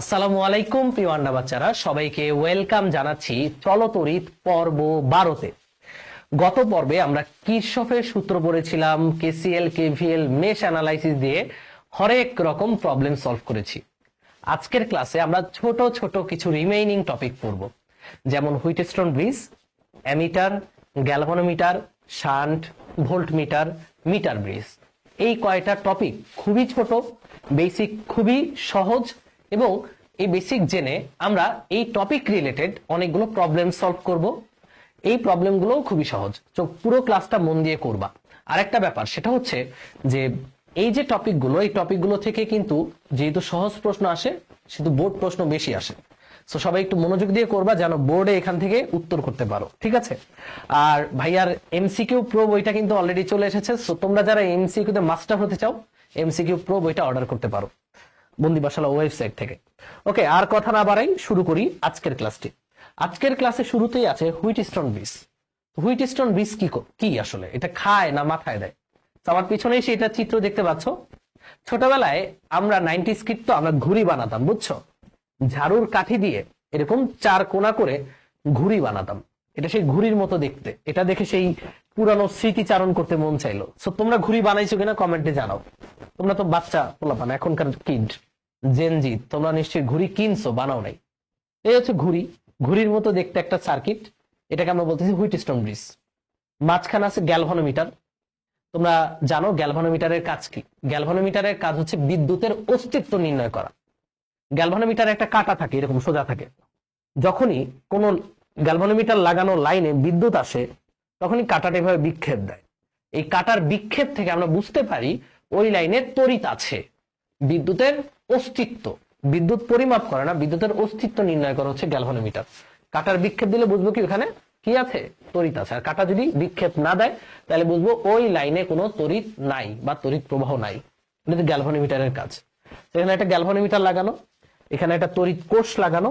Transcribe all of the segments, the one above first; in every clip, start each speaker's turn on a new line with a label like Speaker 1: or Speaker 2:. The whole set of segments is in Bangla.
Speaker 1: আসসালামু আলাইকুম প্রিয় আন্ডা বাচ্চারা, সবাইকে ওয়েলকাম জানাচ্ছি চলতরিত পর্ব 12-তে। গত পর্বে আমরা কিরশফের সূত্র পড়েছিলাম, কেসিএল কেভিএল মেশ অ্যানালাইসিস দিয়ে হরেক রকম প্রবলেম সলভ করেছি। আজকের ক্লাসে আমরা ছোট ছোট কিছু রিমেইনিং টপিক পড়ব, যেমন Wheatstone bridge, ammeter, galvanometer, shunt, voltmeter, meter bridge. এই কয়টা টপিক খুবই ছোট, বেসিক, খুবই সহজ, এবং এই বেসিক জেনে আমরা এই টপিক রিলেটেড অনেকগুলো প্রবলেম সলভ করব। এই প্রবলেমগুলো খুবই সহজ, তো পুরো ক্লাসটা মন দিয়ে করবা। আরেকটা ব্যাপার সেটা হচ্ছে যে এই যে টপিকগুলো, এই টপিকগুলো থেকে কিন্তু যেহেতু সহজ প্রশ্ন আসে, সেহেতু বোর্ড প্রশ্ন বেশি আসে। তো সবাই একটু মনোযোগ দিয়ে করবা যেন বোর্ডে এখান থেকে উত্তর করতে পারো, ঠিক আছে? আর ভাইয়ার এমসিকিউ প্রো বইটা কিন্তু অলরেডি চলে এসেছে। সো তোমরা যারা এমসিকিউ তে মাস্টার হতে চাও, এমসিকিউ প্রো বইটা অর্ডার করতে পারো বন্দিবাসালা ওয়েবসাইট থেকে। ওকে, আর কথা না বাড়াই, শুরু করি আজকের ক্লাসটি। আজকের ক্লাসে শুরুতেই আছে হুইটস্টোন ব্রিজ। হুইটস্টোন ব্রিজ কি আসলে? এটা খায় না মাথায় দেয়? আমার পিছনে সেটা চিত্র দেখতে পাচ্ছ। ছোটবেলায় আমরা 90s কিড, তো আমরা ঘুড়ি বানাতাম, বুঝছো? ঝাড়ুর কাঠি দিয়ে এরকম চার কোণা করে ঘুড়ি বানাতাম। এটা সেই ঘুড়ির মতো দেখতে, এটা দেখে সেই পুরানো স্মৃতিচারণ করতে মন চাইলো। সো তোমরা ঘুড়ি বানাইছো কিনা কমেন্টে জানাও। তোমরা তো বাচ্চা পোলাপান, এখনকার কিড, জেনজি, তোমরা নিশ্চয়ই ঘুড়ি কিনছো, বানাও নাই। এই হচ্ছে ঘুড়ি, ঘুড়ির মতো দেখতে একটা সার্কিট, এটাকে আমরা বলতেছি হুইটস্টোন ব্রিজ। মাঝখানে আছে গ্যালভানোমিটার। তোমরা জানো গ্যালভানোমিটারের কাজ কি? গ্যালভানোমিটারের কাজ হচ্ছে বিদ্যুতের অস্তিত্ব নির্ণয় করা। গ্যালভানোমিটারে একটা কাঁটা থাকে, এরকম সোজা থাকে। যখনই কোনো গ্যালভানোমিটার লাগানো লাইনে বিদ্যুৎ আসে, তখনই কাঁটাটা এভাবে বিক্ষেপ দেয়। এই কাঁটার বিক্ষেপ থেকে আমরা বুঝতে পারি ওই লাইনে তড়িৎ আছে। বিদ্যুতের অস্তিত্ব, বিদ্যুৎ পরিমাপ করে না, বিদ্যুতের অস্তিত্ব নির্ণয় করা হচ্ছে গ্যালভানোমিটার। কাঁটার বিক্ষেপ দিলে বুঝবো কি ওখানে কি আছে, তড়িৎ আছে। আর কাঁটা যদি বিক্ষেপ না দেয়, তাহলে বুঝবো ওই লাইনে কোনো তড়িৎ নাই বা তড়িৎ প্রবাহ নাই। এটা গ্যালভানোমিটারের কাজ। এখানে একটা গ্যালভানোমিটার লাগানো, এখানে একটা তড়িৎ কোষ লাগানো,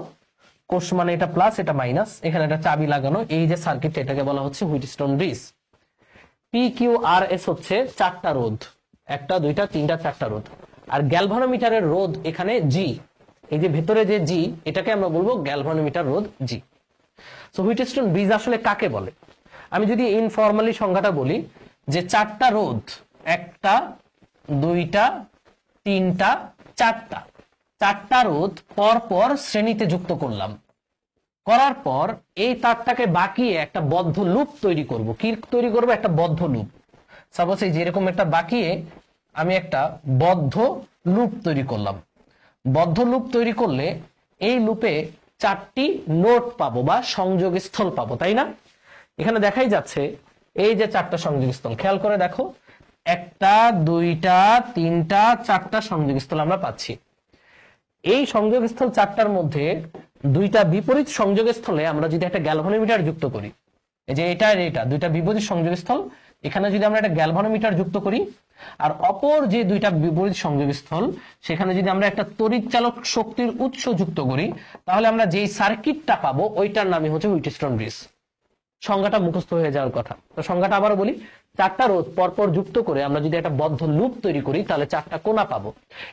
Speaker 1: কোষ মানে এটা প্লাস এটা মাইনাস, এখানে একটা চাবি লাগানো। এই যে সার্কিট, এটাকে বলা হচ্ছে Wheatstone bridge. P Q R S হচ্ছে চারটা রোধ, একটা দুইটা তিনটা চারটা রোধ। আর গ্যালভানোমিটারের রোধ এখানে জি, এই যে ভেতরে যে জি, এটাকে আমরা বলবো গ্যালভানোমিটার রোধ জি। সো হুইটস্টোন ব্রিজ আসলে কাকে বলে? আমি যদি ইনফরমালি সংজ্ঞাটা বলি, যে চারটা রোধ, একটা দুইটা তিনটা চারটা, চারটা রোধ পর পর শ্রেণীতে যুক্ত করলাম, করার পর এই তারটাকে বাকিয়ে একটা বদ্ধ লুপ তৈরি করব। কি তৈরি করব? একটা বদ্ধ লুপ। সাপোজ এই যেরকম একটা বাকিয়ে আমি একটা বদ্ধ লুপ তৈরি করলাম। বদ্ধ লুপ তৈরি করলে এই লুপে চারটি নোড পাবো বা সংযোগ স্থল পাবো, তাই না? এখানে দেখাই যাচ্ছে এই যে চারটা সংযোগ স্থল, খেয়াল করে দেখো, একটা দুইটা তিনটা চারটা সংযোগ স্থল আমরা পাচ্ছি। এই সংযোগস্থল চারটার মধ্যে দুইটা বিপরীত সংযোগস্থলে আমরা যদি একটা গ্যালভানোমিটার যুক্ত করি, এই যে এটা আর এটা দুইটা বিপরীত সংযোগস্থল, এখানে যদি আমরা একটা গ্যালভানোমিটার যুক্ত করি, আর অপর যে দুইটা বিপরীত সংযোগস্থল, সেখানে যদি আমরা একটা তড়িৎ চালক শক্তির উৎস যুক্ত করি, তাহলে আমরা যেই সার্কিটটা পাবো ওইটার নামই হচ্ছে হুইটস্টোন ব্রিজ। সংজ্ঞাটা মুখস্থ হয়ে যাওয়ার কথা। তো সংজ্ঞাটা আবারও বলি, চারটা রোধ পরপর যুক্ত করে আমরা যদি একটা বদ্ধ লুপ তৈরি করি, তাহলে চারটা কোণা পাবো।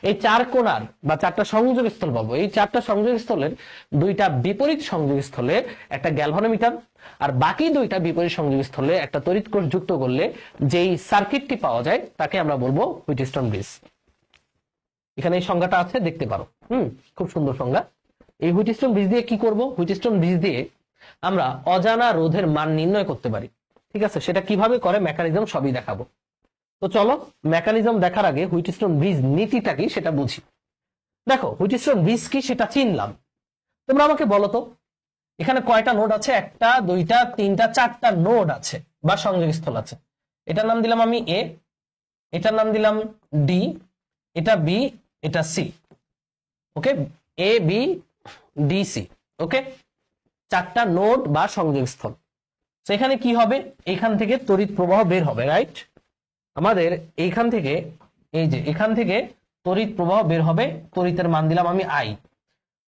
Speaker 1: এই চার কোণার বা চারটা সংযোগস্থল পাবো। এই চারটা সংযোগস্থলের দুইটা বিপরীত সংযোগস্থলে একটা গ্যালভানোমিটার, আর বাকি দুইটা বিপরীত সংযোগস্থলে একটা তড়িৎ কোষ যুক্ত করলে যেই সার্কিটটি পাওয়া যায় তাকে আমরা বলবো হুইটস্টোন ব্রিজ। এখানে এই সংজ্ঞাটা আছে, দেখতে পারো। খুব সুন্দর সংজ্ঞা। এই হুইটস্টোন ব্রিজ দিয়ে কি করব? হুইটস্টোন ব্রিজ দিয়ে আমরা অজানা রোধের মান নির্ণয় করতে পারি, ঠিক আছে? সেটা কিভাবে করে মেকানিজম সবই দেখাবো। তো চলো, মেকানিজম দেখার আগে হুইটস্টোন ব্রিজ নীতিটা কি সেটা বুঝি। দেখো, হুইটস্টোন ব্রিজ কি সেটা চিনলাম। তোমরা আমাকে বলো তো, এখানে কয়টা নোড আছে? একটা দুইটা তিনটা চারটা নোড আছে বা সংযোগস্থল আছে। এটার নাম দিলাম আমি এ, এটার নাম দিলাম ডি, এটা বি, এটা C. Okay, A B D C. ওকে, চারটা নোড বা সংযোগস্থল। সেখানে কি হবে? এখান থেকে তড়িৎ প্রবাহ বের হবে, রাইট? আমাদের এইখান থেকে, এই যে এখান থেকে তড়িৎ প্রবাহ বের হবে। তড়িতের মান দিলাম আমি আই।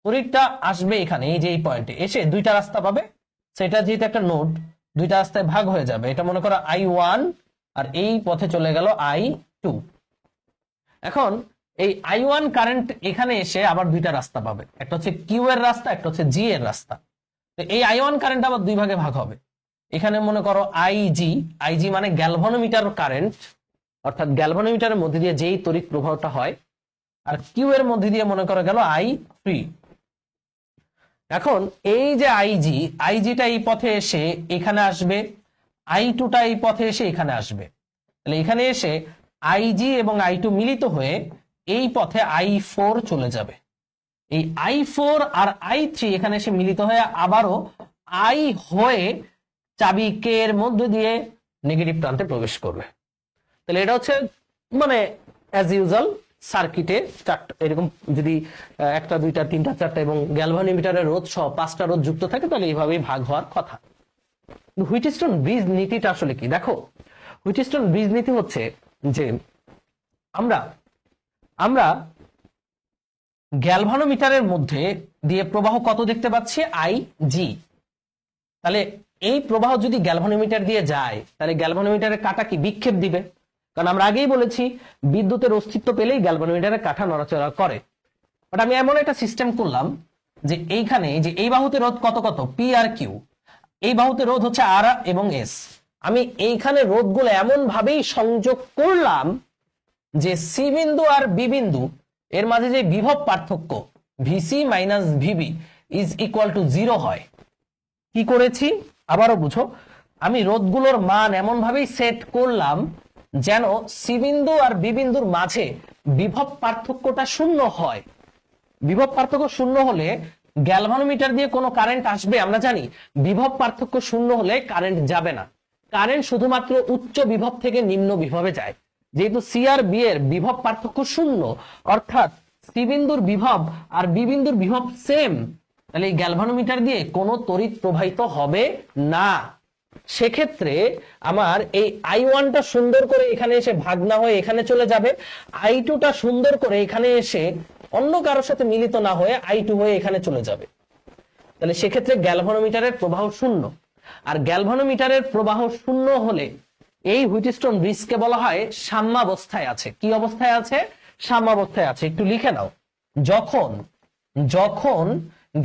Speaker 1: তড়িৎটা আসবে এখানে, এই যে এই পয়েন্টে এসে দুইটা রাস্তা পাবে। সেটা যেহেতু একটা নোড, দুইটা রাস্তায় ভাগ হয়ে যাবে। এটা মনে করো I1, আর এই পথে চলে গেল I2। এখন এই I1 কারেন্ট এখানে এসে আবার দুইটা রাস্তা পাবে, একটা হচ্ছে কিউ এর রাস্তা, একটা হচ্ছে জি এর রাস্তা। তো এই I1 কারেন্ট আবার দুই ভাগে ভাগ হবে। এখানে মনে করো আইজি মানে গ্যালভানোমিটার কারেন্ট, অর্থাৎ গ্যালভানোমিটারের মধ্যে দিয়ে যেই তড়িৎ প্রবাহটা হয়, আর কিউ এর মধ্যে দিয়ে মনে করা গেল I3। এখন এই যে আইজিটা এই পথে এসে এখানে আসবে, I2টা এই পথে এসে এখানে আসবে। তাহলে এখানে এসে আইজি এবং I2 মিলিত হয়ে এই পথে I4 চলে যাবে। এই I4 আর I3 এখানে এসে মিলিত হয়ে আবারও I হয়ে চাবি কে এর মধ্যে দিয়ে নেগেটিভ প্রান্তে প্রবেশ করবে। তাহলে এটা হচ্ছে মানে অ্যাজ ইউজুয়াল সার্কিটে চারটা এরকম যদি একটা দুইটা তিনটা চারটা এবং গ্যালভানোমিটারের রোধ সহ 5টা রোধ যুক্ত থাকে তাহলে এইভাবেই ভাগ হওয়ার কথা। হুইটস্টোন ব্রিজ নীতিটা আসলে কি? দেখো, হুইটস্টোন ব্রিজ নীতি হচ্ছে যে আমরা গ্যালভানোমিটারের মধ্যে দিয়ে প্রবাহ কত দেখতে পাচ্ছি? আইজি। তাহলে এই প্রবাহ যদি গ্যালভানোমিটার দিয়ে যায় তাহলে গ্যালভানোমিটারের কাঁটা কি বিক্ষেপ দিবে? কারণ আমরা আগেই বলেছি বিদ্যুতের অস্তিত্ব পেলেই গ্যালভানোমিটারের কাঁটা নড়াচড়া করে। বাট আমি এমন একটা সিস্টেম করলাম যে এইখানে যে এই বাহুতে রোধ কত কত পি আর কিউ, এই বাহুতে রোধ হচ্ছে আর এবং এস। আমি এইখানে রোধগুলো এমন ভাবেই সংযোগ করলাম যে সি বিন্দু আর বি বিন্দু এর মাঝে যে বিভব পার্থক্য VC minus VB is equal two 0 হয়। কি করেছি আবারও বুঝো, আমি রোধগুলোর মান এমন ভাবেই সেট করলাম যেন সি বিন্দু আর বি বিন্দুর মাঝে বিভব পার্থক্যটা শূন্য হয়। বিভব পার্থক্য শূন্য হলে গ্যালভানোমিটার দিয়ে কোনো কারেন্ট আসবে? আমরা জানি বিভব পার্থক্য শূন্য হলে কারেন্ট যাবে না, কারেন্ট শুধুমাত্র উচ্চ বিভব থেকে নিম্ন বিভবে যায়। যেহেতু সি আর বি এর বিভব পার্থক্য শূন্য, অর্থাৎ সি বিন্দুর বিভব আর বি বিন্দুর বিভব সেম, তাহলে এই গ্যালভানোমিটার দিয়ে কোনো তড়িৎ প্রবাহিত হবে না। সেক্ষেত্রে আমার এই I1টা সুন্দর করে এখানে এসে ভাগ না হয়ে এখানে চলে যাবে, I2টা সুন্দর করে এখানে এসে অন্য কারোর সাথে মিলিত না হয়ে I2 হয়ে এখানে চলে যাবে। তাহলে সেক্ষেত্রে গ্যালভানোমিটারের প্রবাহ শূন্য। আর গ্যালভানোমিটারের প্রবাহ শূন্য হলে এই হুইটস্টোন ব্রিজকে বলা হয় সাম্যাবস্থায় আছে। কি অবস্থায় আছে? সাম্যাবস্থায় আছে। একটু লিখে নাও, যখন যখন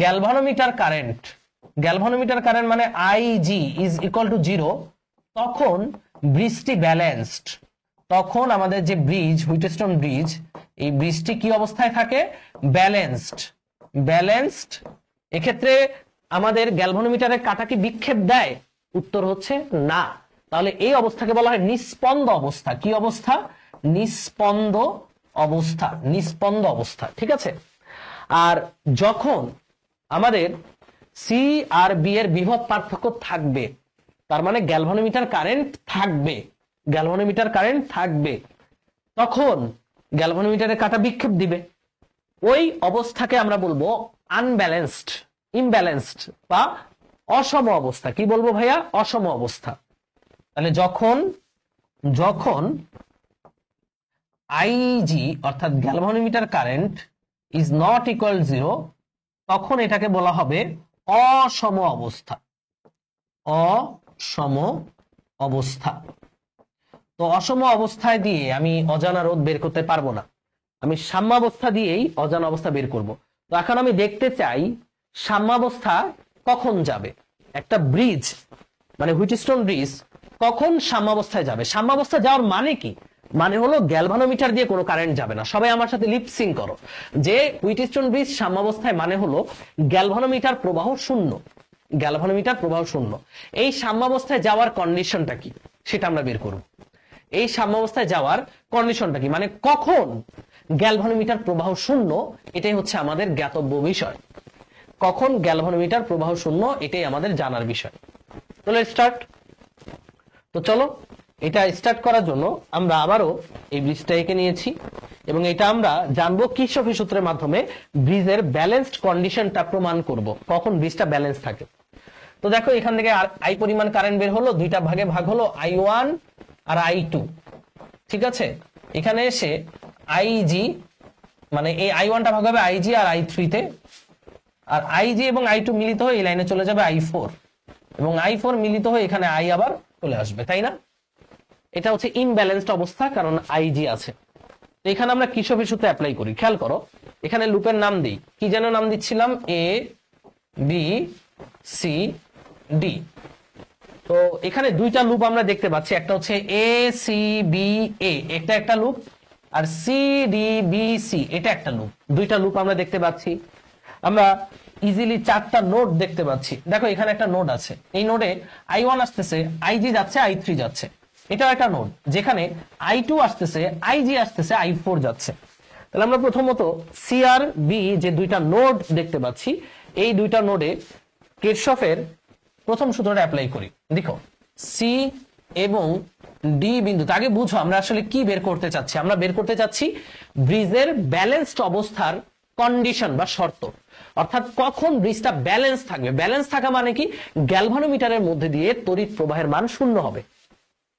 Speaker 1: গ্যালভানোমিটার কারেন্ট মানে আইজি ইজ ইকুয়াল টু 0, তখন ব্রিজটি ব্যালেন্সড। তখন আমাদের যে ব্রিজ হুইটস্টোন ব্রিজ, এই ব্রিজটি কি অবস্থায় থাকে? ব্যালেন্সড। এক্ষেত্রে আমাদের গ্যালভানোমিটারের কাঁটা কি বিক্ষেপ দেয়? উত্তর হচ্ছে না। তাহলে এই অবস্থাকে বলা হয় নিস্পন্দ অবস্থা। কি অবস্থা? নিস্পন্দ অবস্থা। ঠিক আছে। আর যখন আমাদের সি আর বি এর বিভব পার্থক্য থাকবে, তার মানে গ্যালভানোমিটার কারেন্ট থাকবে, তখন গ্যালভানোমিটারের কাঁটা বিক্ষেপ দিবে। ওই অবস্থাকে আমরা বলবো ইমব্যালেন্সড বা অসম অবস্থা। কি বলবো ভাইয়া? অসম অবস্থা। তাহলে যখন আইজি অর্থাৎ galvanometer current is not equal 0, তখন এটাকে বলা হবে অসম অবস্থা। তো অসম অবস্থায় দিয়ে আমি অজানা রোধ বের করতে পারবো না, আমি সাম্যাবস্থা দিয়েই অজানা অবস্থা বের করব। তো এখন আমি দেখতে চাই সাম্যাবস্থা কখন যাবে। একটা ব্রিজ মানে হুইটস্টোন ব্রিজ কখন সাম্যাবস্থায় যাবে? সাম্যাবস্থা যাওয়ার মানে কি? মানে হলো গ্যালভানোমিটার দিয়ে কোনো কারেন্ট যাবে না। সবাই আমার সাথে লিপসিং করো যে হুইটস্টোন ব্রিজ সাম্যাবস্থায় মানে হলো গ্যালভানোমিটার প্রবাহ শূন্য। এই সাম্যাবস্থায় যাওয়ার কন্ডিশনটা কি সেটা আমরা বের করব। এই সাম্যাবস্থায় যাওয়ার কন্ডিশনটা কি, মানে কখন গ্যালভানোমিটার প্রবাহ শূন্য, এটাই হচ্ছে আমাদের জ্ঞাতব্য বিষয়। কখন গ্যালভানোমিটার প্রবাহ শূন্য, এটাই আমাদের জানার বিষয়। চলো স্টার্ট। তো চলো এটা স্টার্ট করার জন্য আমরা আবারও এই ব্রিজটা এঁকে নিয়েছি এবং এটা আমরা জানবো কিরশফের সূত্রের মাধ্যমে ব্রিজের ব্যালেন্সড কন্ডিশনটা প্রমাণ করব, কখন ব্রিজটা ব্যালেন্স থাকে। তো দেখো এখান থেকে আই পরিমাণ কারেন্ট বের হলো, দুইটা ভাগে ভাগ হলো, I1 আর I2। ঠিক আছে, এখানে এসে আইজি মানে এই I1টা ভাগ হবে আইজি আর I3 তে, আর আইজি এবং I2 মিলিত হয়ে এই লাইনে চলে যাবে I4, এবং I4 মিলিত হয়ে এখানে I আবার চলে আসবে, তাই না? এটা হচ্ছে ইমব্যালেন্সড অবস্থা, কারণ আইজি আছে। তো এখানে আমরা কির্চফের সূত্র অ্যাপ্লাই করি। খেয়াল করো, এখানে লুপের নাম দিই, কি যেন নাম দিচ্ছিলাম, এ বি সি ডি। তো এখানে দুইটা লুপ আমরা দেখতে পাচ্ছি, একটা হচ্ছে এ সি বি এ, এটা একটা লুপ, আর সি ডি বি সি এটা একটা লুপ। দুইটা লুপ আমরা দেখতে পাচ্ছি। আমরা ইজিলি চারটা নোড দেখতে পাচ্ছি। দেখো এখানে একটা নোড আছে, এই নোডে i1 আসতেছে, ig যাচ্ছে, i3 যাচ্ছে। এটাও একটা নোড যেখানে i2 আসতেছে, ig আসতেছে, i4 যাচ্ছে। তাহলে আমরা প্রথমত সি আর বি যে দুইটা নোড দেখতে পাচ্ছি, এই দুইটা নোডে কির্চফের প্রথম সূত্রটা অ্যাপ্লাই করি। দেখো সি এবং ডি বিন্দুতে, আগে বুঝো আমরা আসলে কি বের করতে চাচ্ছি। আমরা বের করতে চাচ্ছি ব্রিজের ব্যালেন্সড অবস্থার কন্ডিশন বা শর্ত, অর্থাৎ কখন ব্রিজটা ব্যালেন্স থাকবে। ব্যালেন্স থাকা মানে কি, গ্যালভানোমিটারের মধ্যে দিয়ে তড়িৎ প্রবাহের মান শূন্য হবে।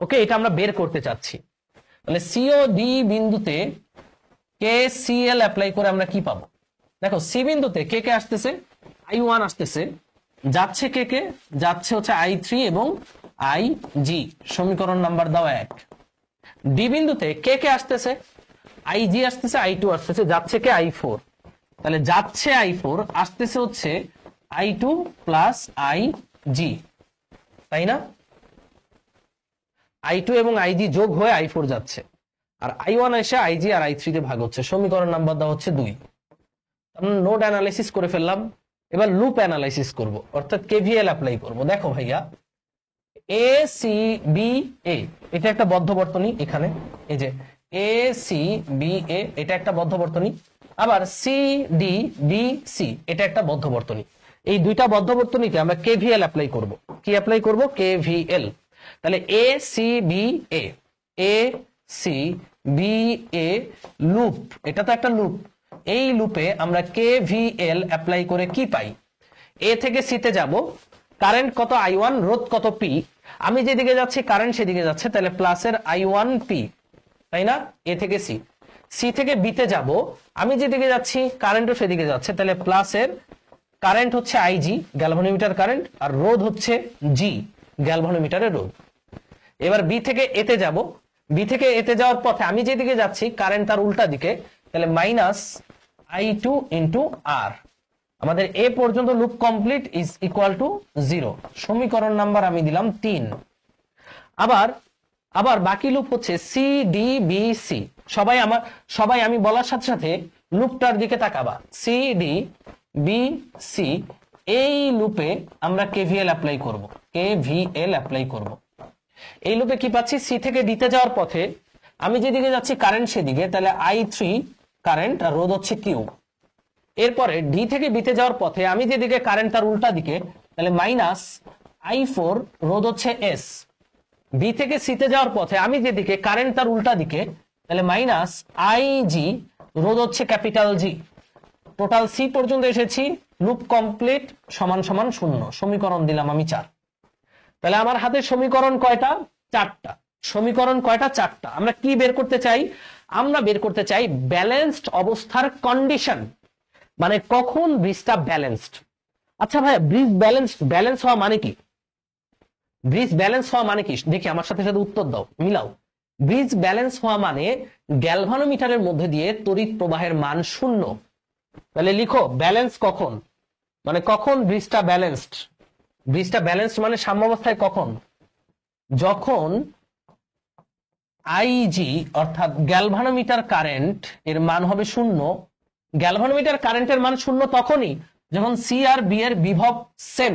Speaker 1: ওকে, এটা আমরা বের করতে চাচ্ছি। তাহলে সিও ডি বিন্দুতে কে সিএল অ্যাপ্লাই করে আমরা কি পাবো? দেখো সি বিন্দুতে কে কে আসতেছে, i1 আসতেছে, যাচ্ছে কে কে, যাচ্ছে হচ্ছে i3 এবং ig, সমীকরণ নাম্বার দাও 1। ডি বিন্দুতে কে কে আসতেছে, ig আসতেছে, i2 আসতেছে, যাচ্ছে কে i4। তাহলে যাচ্ছে i4, আসতেছে হচ্ছে i2 প্লাস ig, তাই না? i2 এবং ig যোগ হয়ে i4 যাচ্ছে, আর i1 এসে ig আর i3 তে ভাগ হচ্ছে। সমীকরণ নাম্বার দাও হচ্ছে 2। আমরা নোড অ্যানালাইসিস করে ফেললাম, এবার লুপ অ্যানালাইসিস করব, অর্থাৎ কেভিএল অ্যাপ্লাই করব। দেখো ভাইয়া, এ সি বি এ এটা একটা বদ্ধ বর্তনী, এখানে এই যে এ সি বি এ এটা একটা বদ্ধ বর্তনী, আবার সি ডি বি সি এটা একটা বদ্ধ বর্তনী। এই দুইটা বদ্ধ বর্তনীতে আমরা কেভিএল অ্যাপ্লাই করব। কি অ্যাপ্লাই করব? কেভিএল। তাহলে A C B A, A C B A loop, এটা তো একটা লুপ। এই লুপে আমরা কেভিএল অ্যাপ্লাই করে কি পাই? এ থেকে সিতে যাব, কারেন্ট কত i1, রোধ কত পি। আমি যেদিকে যাচ্ছি কারেন্ট সেদিকে যাচ্ছে, তাহলে প্লাসের i1 পি, তাই না? এ থেকে সি। সি থেকে বিতে যাব, আমি যেদিকে যাচ্ছি কারেন্টও সেদিকে যাচ্ছে, তাহলে প্লাসের কারেন্ট হচ্ছে আইজি, গ্যালভানোমিটার কারেন্ট, আর রোধ হচ্ছে জি, গ্যালভানোমিটারের রোধ। এবার বি থেকে এতে যাব, বি থেকে এতে যাওয়ার পথে আমি যেদিকে যাচ্ছি কারেন্ট তার উল্টা দিকে, তাহলে মাইনাস i2 ইন্টু আর। আমাদের এ পর্যন্ত loop complete is equal two 0। সমীকরণ নাম্বার আমি দিলাম 3। আবার বাকি লুপ হচ্ছে সি ডি বি সি। সবাই আমি বলার সাথে সাথে লুপটার দিকে তাকাবা। সি ডি বি সি, এই লুপে আমরা কেভিএল অ্যাপ্লাই করব। কেভিএল অ্যাপ্লাই করব। এই লুপে কি পাচ্ছি? সি থেকে ডিতে যাওয়ার পথে আমি যেদিকে যাচ্ছি কারেন্ট সেদিকে, তাহলে i3 কারেন্ট আর রোধ হচ্ছে কিউ। এরপরে ডি থেকে বিতে যাওয়ার পথে আমি যেদিকে কারেন্ট তার উল্টা দিকে, তাহলে মাইনাস i4, রোধ হচ্ছে এস। বি থেকে সিতে যাওয়ার পথে আমি যেদিকে কারেন্ট তার উল্টা দিকে, তাহলে মাইনাস আইজি, রোধ হচ্ছে ক্যাপিটাল জি। টোটাল সি পর্যন্ত এসেছি, লুপ কমপ্লিট, সমান সমান 0। সমীকরণ দিলাম আমি 4। তাহলে আমার হাতে সমীকরণ কয়টা? 4টা। সমীকরণ কয়টা? 4টা। আমরা কি বের করতে চাই? আমরা বের করতে চাই ব্যালেন্সড অবস্থার কন্ডিশন, মানে কখন ব্রিজটা ব্যালেন্সড। আচ্ছা ভাই, ব্রিজ ব্যালেন্স হওয়া মানে কি? ব্রিজ ব্যালেন্স হওয়া মানে কি? দেখি আমার সাথে সাথে উত্তর দাও, মিলাও। ব্রিজ ব্যালেন্স হওয়া মানে গ্যালভানোমিটারের মধ্যে দিয়ে তড়িৎ প্রবাহের মান 0। তাহলে লিখো ব্যালেন্স কখন, মানে কখন ব্রিজটা ব্যালেন্সড। ব্রিজটা ব্যালেন্সড মানে সাম্যাবস্থায় কখন? যখন আইজি অর্থাৎ গ্যালভানোমিটার কারেন্ট এর মান হবে 0। গ্যালভানোমিটার কারেন্টের মান 0 তখনই যখন সি আর বি এর বিভব সেম,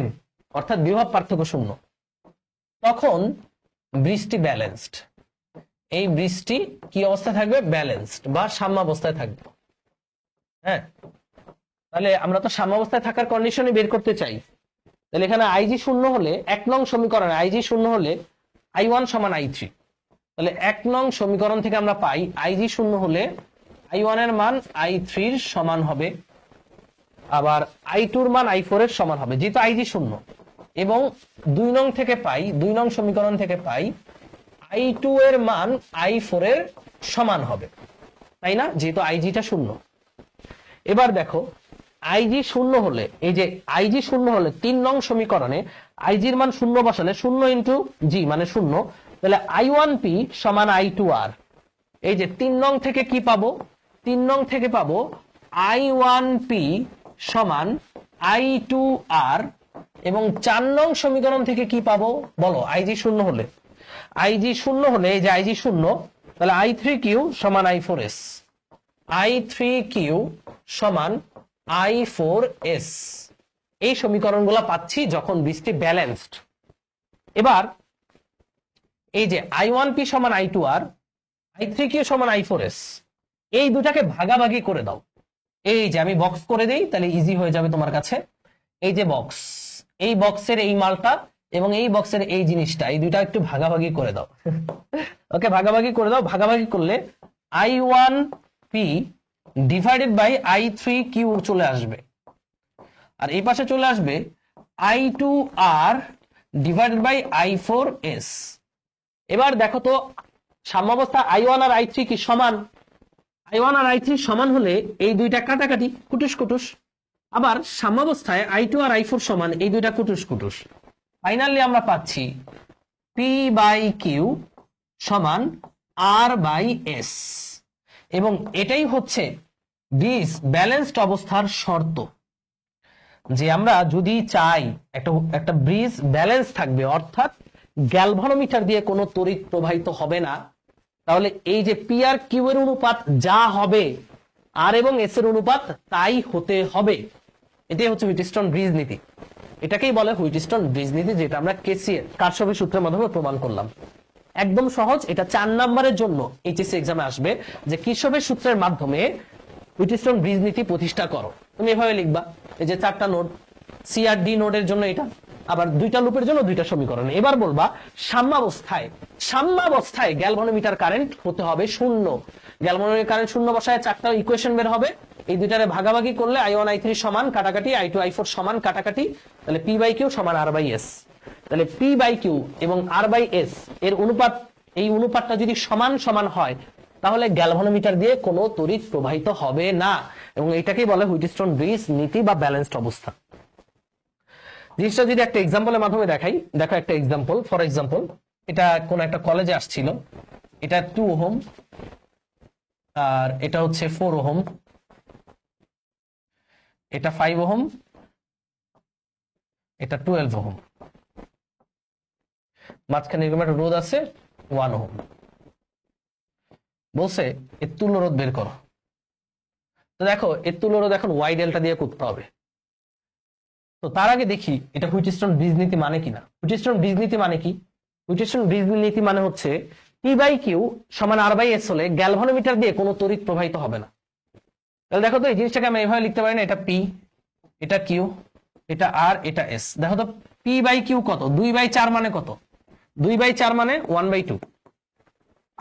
Speaker 1: অর্থাৎ বিভব পার্থক্য 0। তখন ব্রিজটি ব্যালেন্সড। এই ব্রিজটি কি অবস্থায় থাকবে? ব্যালেন্সড বা সাম্যাবস্থায় থাকবে। হ্যাঁ, তাহলে আমরা তো সাম্যাবস্থায় থাকার কন্ডিশনে বের করতে চাই। তাহলে এখানে আইজি 0 হলে, 1 নং সমীকরণে আইজি 0 হলে i1 সমান i3। তাহলে 1 নং সমীকরণ থেকে আমরা পাই আইজি 0 হলে i1 এর মান i3 এর সমান হবে, আবার i2 এর মান i4 এর সমান হবে, যেহেতু আইজি 0। এবং 2 নং থেকে পাই, 2 নং সমীকরণ থেকে পাই i2 এর মান i4 এর সমান হবে, তাই না? যেহেতু আইজিটা 0। এবার দেখো আইজি 0 হলে, এই যে আইজি 0 হলে 3 নং সমীকরণে আইজির মান 0 বসালে 0 ইন্টু জি মানে 0, তাহলে i1p সমান i2r। এই যে 3 নং থেকে কি পাবো, 3 নং থেকে পাবো I1P সমান I2R, এবং 4 নং সমীকরণ থেকে কি পাবো বলো, আইজি শূন্য হলে, আইজি শূন্য হলে, এই যে আইজি শূন্য, তাহলে I3Q সমান I4S, I3Q সমান I4S। এই সমীকরণগুলো পাচ্ছি যখন বৃষ্টি ব্যালেন্সড। এবার এই যে I1P সমান I2R, I3Q সমান I4S, এই দুটাকে ভাগাভাগি করে দাও। এই যে আমি বক্স করে দেই, তাহলে ইজি হয়ে যাবে তোমার কাছে। এই যে বক্স, এই বক্সের এই মালটা এবং এই বক্সের এই জিনিসটা, এই দুইটা একটু ভাগাভাগি করে দাও। ওকে, ভাগাভাগি করে দাও। ভাগাভাগি করলে I1P ডিভাইডেড বাই I3Q চলে আসবে, আর এই পাশে চলে আসবে I2R ডিভাইডেড বাই I4S। এবার দেখো তো সাম্যাবস্থা I1 আর I3 কি সমান? I1 আর I3 সমান হলে এই দুইটা কাটাকাটি কুটুস কুটুস, আবার সাম্যাবস্থায় I2 আর I4 সমান, এই দুইটা কুটুস কুটুস। ফাইনালি আমরা পাচ্ছি P বাই কিউ সমান R বাই S, এবং এটাই হচ্ছে ব্রিজ ব্যালেন্সড অবস্থার শর্ত, যে আমরা যদি চাই একটা ব্রিজ ব্যালেন্স থাকবে, অর্থাৎ গ্যালভানোমিটার দিয়ে কোনো তড়িৎ প্রবাহিত হবে না, তাহলে এই যে পি আর কিউ এর অনুপাত যা হবে, আর এবং এস এর অনুপাত তাই হতে হবে। এটাই হচ্ছে হুইটস্টোন ব্রিজ নীতি। এটাকেই বলে হুইটস্টোন ব্রিজ নীতি, যেটা আমরা কেসিএল কারশফের সূত্রের মাধ্যমে প্রমাণ করলাম। একদম সহজ। এটা 4 নম্বরের জন্য এইচএসসি এক্সামে আসবে, যে কারশফের সূত্রের মাধ্যমে হুইটস্টোন ব্রিজ নীতি প্রতিষ্ঠা করো। তুমি এভাবে লিখবা, এই যে 4টা নোড, সি আর ডি নোডের জন্য এটা, আবার 2টা লুপের জন্য 2টা সমীকরণ। এবার বলবা সাম্যাবস্থায় গ্যালভানোমিটার কারেন্ট হতে হবে 0। গ্যালভানোমিটার কারেন্ট 0 বসায় 4টা ইকুয়েশন বের হবে, এই দুইটারে ভাগাভাগি করলে I1 I3 সমান কাটাকাটি, I2 I4 সমান কাটাকাটি, তাহলে P বাই কিউ সমান R বাই S। তাহলে P বাই কিউ এবং R বাই S এর অনুপাত, এই অনুপাতটা যদি সমান সমান হয়, তাহলে গ্যালভানোমিটার দিয়ে কোনো তড়িৎ প্রবাহিত হবে না, এবং এটাকেই বলে হুইটস্টোন ব্রিজ নীতি বা ব্যালেন্সড অবস্থা। জিনিসটা যদি একটা এক্সাম্পলের মাধ্যমে দেখাই, দেখো একটা এক্সাম্পল। ফর এক্সাম্পল, এটা কোন একটা কলেজে আসছিল, এটা 2 ওহম, আর এটা হচ্ছে 4 ওহম, এটা 5 ওহম, এটা 12 ওহম, মাঝখানে এরকম একটা রোধ আছে 1 ওহম। বলছে এর তুল্য রোধ বের করো। তো দেখো এর তুল্য রোধ এখন ওয়াই ডেল্টা দিয়ে করতে হবে। তো তার আগে দেখি এটা হুইটস্টোন ব্রিজ নীতি মানে কিনা। হুইটস্টোন ব্রিজ নীতি মানে কি? হুইটস্টোন ব্রিজ নীতি মানে হচ্ছে পি বাই কিউ সমান আর বাই এস হলে গ্যালভানোমিটার দিয়ে কোনো তড়িৎ প্রবাহিত হবে না। তাহলে দেখো তো এই জিনিসটাকে আমি এভাবে লিখতে পারি না, এটা পি, এটা কিউ, এটা আর, এটা এস। দেখো তো পি বাই কিউ কত? 2/4 মানে কত? 2/4 মানে 1/2।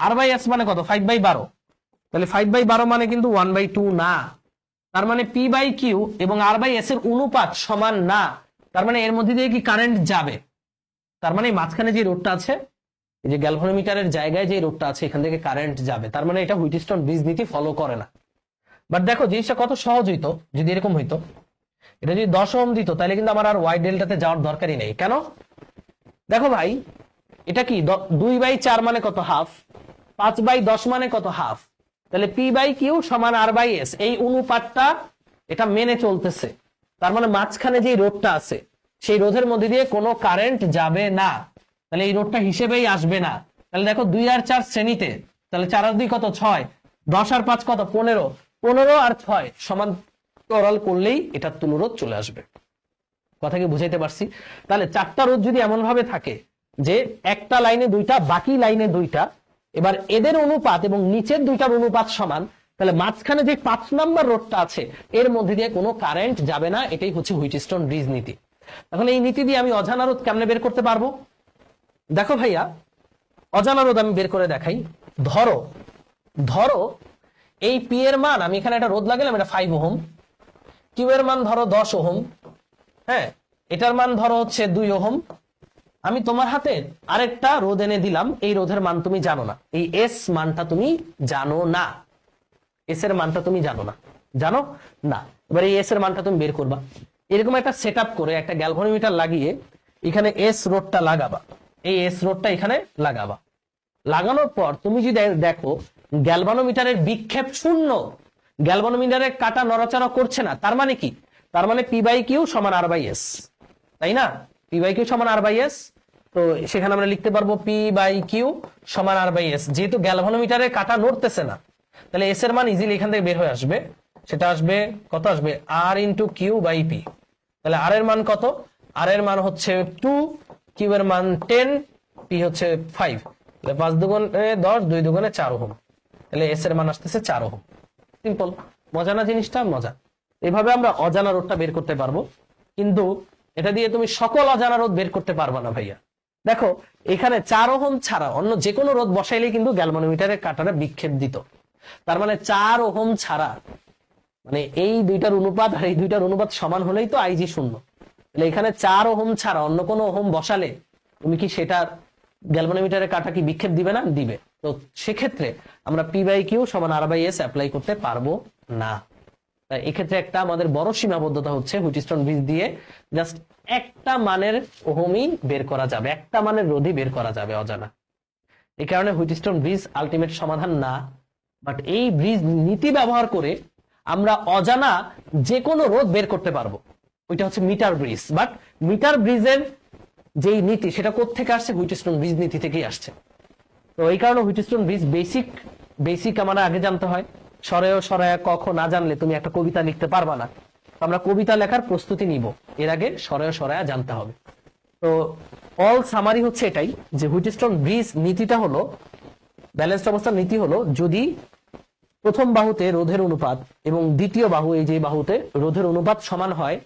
Speaker 1: আর বাই এস মানে কত? 5/12। তাহলে 5/12 মানে কিন্তু 1/2 না। তার মানে পি বাই কিউ এবং আর বাই এস এর অনুপাত সমান না। তার মানে এর মধ্যে দিয়ে কি কারেন্ট যাবে? তার মানে মাঝখানে যে রোডটা আছে, এই যে গ্যালভানোমিটারের জায়গায় যে রোডটা আছে, এখান থেকে কারেন্ট যাবে। তার মানে এটা হুইটস্টোন ব্রিজ নীতি ফলো করে না। বাট দেখো জিনিসটা কত সহজ হইতো যদি এরকম হইতো। এটা যদি 10 ওহম দিত, তাহলে কিন্তু আমার আর ওয়াই ডেল্টাতে যাওয়ার দরকারই নেই। কেন? দেখো ভাই, এটা কি 2/4 মানে কত? হাফ। 5/10 মানে কত? হাফ। তাহলে পি বাই কিউ সমান আর বাই এস, এই অনুপাতটা এটা মেনে চলতেছে। তার মানে মাঝখানে যে রোধটা আছে, সেই রোধের মধ্যে দিয়ে কোনো কারেন্ট যাবে না, তাহলে এই রোধটা হিসেবেই আসবে না। তাহলে দেখো 2 আর 4 শ্রেণীতে, তাহলে 4 আর 2 কত? 6, 10 আর 5 কত? 15, 15 আর 6 সমান্তরাল করলেই এটার তুল্যরোধ চলে আসবে। কথা কি বুঝাইতে পারছি? তাহলে 4টা রোধ যদি এমন ভাবে থাকে যে একটা লাইনে 2টা, বাকি লাইনে 2টা, এবার এদের অনুপাত এবং নিচের 2টার অনুপাত সমান, তাহলে মাঝখানে যে 5 নাম্বার রোডটা আছে এর মধ্যে দিয়ে কোনো কারেন্ট যাবে না। এটাই হচ্ছে হুইটস্টোন ব্রিজ নীতি। এখন এই নীতি দিয়ে আমি অজানা রোধ কেমনে বের করতে পারবো? দেখো ভাইয়া, অজানা রোধ আমি বের করে দেখাই। ধরো এই পি এর মান, আমি এখানে একটা রোধ লাগালাম, এটা 5 ওহম। কিউ এর মান ধরো 10 ওহম। হ্যাঁ, এটার মান ধরো হচ্ছে 2 ওহম। আমি তোমার হাতে আরেকটা রোধ এনে দিলাম, এই রোধের মান তুমি জানো না, এই এস মানটা তুমি জানো না, এস এর মানটা তুমি জানো না। এবার এই এস এর মানটা তুমি বের করবা। এরকম একটা সেট আপ করে একটা গ্যালভানোমিটার লাগিয়ে এখানে এস রোডটা লাগাবা, এই এস রোডটা এখানে লাগাবা। লাগানোর পর তুমি যদি দেখো গ্যালভানোমিটারের বিক্ষেপ শূন্য, গ্যালভানোমিটারের কাটা নড়াচড়া করছে না। তার মানে কি? তার মানে পি বাই কিউ সমান আর বাই এস, তাই না? পি বাই কিউ সমান আর বাই এস। তো সেখানে আমরা লিখতে পারবো পি বাই কিউ সমান আর বাই এস। যেহেতু গ্যালভানোমিটারের কাটা নড়তেছে না, তাহলে এস এর মান ইজিলি এখান থেকে বের হয়ে আসবে। সেটা আসবে কত? আসবে আর ইন্টু কিউ বাই পি। তাহলে আর এর মান কত? আর এর মান হচ্ছে 2, কিউ এর মান 10, পি হচ্ছে 5। তাহলে 5 দুগুণে 10, 2 দুগুণে 4 ওহম। তাহলে এস এর মান আসতেছে 4 ওহম। সিম্পল। মজা না জিনিসটা? মজা। এভাবে আমরা অজানা রোধটা বের করতে পারবো, কিন্তু এটা দিয়ে তুমি সকল অজানা রোধ বের করতে পারবা না ভাইয়া। দেখো এখানে 4 ওহম ছাড়া অন্য যে কোনো রোধ বসাইলে কিন্তু গ্যালভানোমিটারের কাঁটাটা বিক্ষেপ দিত। তার মানে 4 ওহম ছাড়া, মানে এই দুইটার অনুপাত আর এই দুইটার অনুপাত সমান হলেই তো আইজি শূন্য। তাহলে এখানে 4 ওহম ছাড়া অন্য কোনো ওহম বসালে তুমি কি সেটার গ্যালভানোমিটারের কাঁটা কি বিক্ষেপ দিবে না? দিবে। তো সেক্ষেত্রে আমরা পি বাই কিউ সমান আর বাই এস অ্যাপ্লাই করতে পারবো না। তাই এক্ষেত্রে একটা আমাদের বড় সীমাবদ্ধতা হচ্ছে হুইটস্টোন ব্রিজ দিয়ে জাস্ট একটা মানের ওহমই বের করা যাবে, একটা মানের রোধই বের করা যাবে অজানা। এই কারণে হুইটস্টোন ব্রিজ আলটিমেট সমাধান না, বাট এই ব্রিজ নীতি ব্যবহার করে আমরা অজানা যে কোনো রোধ বের করতে পারবো। ওইটা হচ্ছে মিটার ব্রিজ। বাট মিটার ব্রিজের যেই নীতি সেটা কোত্থেকে আসছে? হুইটস্টোন ব্রিজ নীতি থেকেই আসছে। তো এই কারণে হুইটস্টোন ব্রিজ বেসিক আমরা আগে জানতে হয়। সরেয় সরায়া কখ না জানলে তুমি একটা কবিতা লিখতে পারবা না। আমরা কবিতা লেখার প্রস্তুতি নিব, এর আগে সরেয় সরায়া জানতে হবে। তো অল সামারি হচ্ছে এটাই যে হুইটস্টোন ব্রিজ নীতিটা হলো, ব্যালেন্সড অবস্থার নীতি হলো, যদি প্রথম বাহুতে রোধের অনুপাত এবং দ্বিতীয় বাহু এই যে বাহুতে রোধের অনুপাত সমান হয়,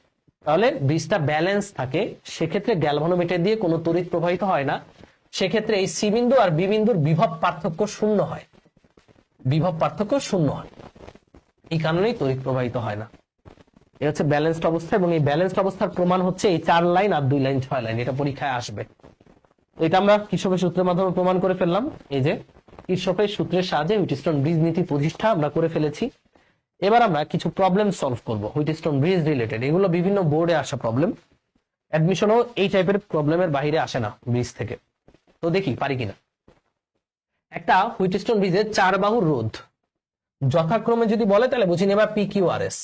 Speaker 1: তাহলে ব্রিজটা ব্যালেন্স থাকে। সেক্ষেত্রে গ্যালভানোমিটার দিয়ে কোনো তড়িৎ প্রবাহিত হয় না। সেক্ষেত্রে এই সি বিন্দু আর বি বিন্দুর বিভব পার্থক্য শূন্য হয়, বিভব পার্থক্য শূন্য হয়। এই কারণেই তড়িৎ প্রবাহিত হয় না। এই হচ্ছে ব্যালেন্সড অবস্থা, এবং এই ব্যালেন্সড অবস্থার প্রমাণ হচ্ছে এই 4 লাইন আর 2 লাইন 6 লাইন। এটা পরীক্ষায় আসবে। এটা আমরা কির্শফের সূত্রের মাধ্যমে প্রমাণ করে ফেললাম। এই যে কির্শফের সূত্রের সাহায্যে হুইটস্টোন ব্রিজ নীতি প্রতিষ্ঠা আমরা করে ফেলেছি। এবার আমরা কিছু প্রবলেম সলভ করব হুইটস্টোন ব্রিজ রিলেটেড। এগুলো বিভিন্ন বোর্ডে আসা প্রবলেম, অ্যাডমিশনও এই টাইপের প্রবলেমের বাইরে আসে না ব্রিজ থেকে। তো দেখি পারি কিনা। একটা হুইটস্টোন ব্রিজের 4 বাহুর রোধ যথাক্রমে যদি বলে তাহলে বুঝে নেবা পি কিউ আর এস।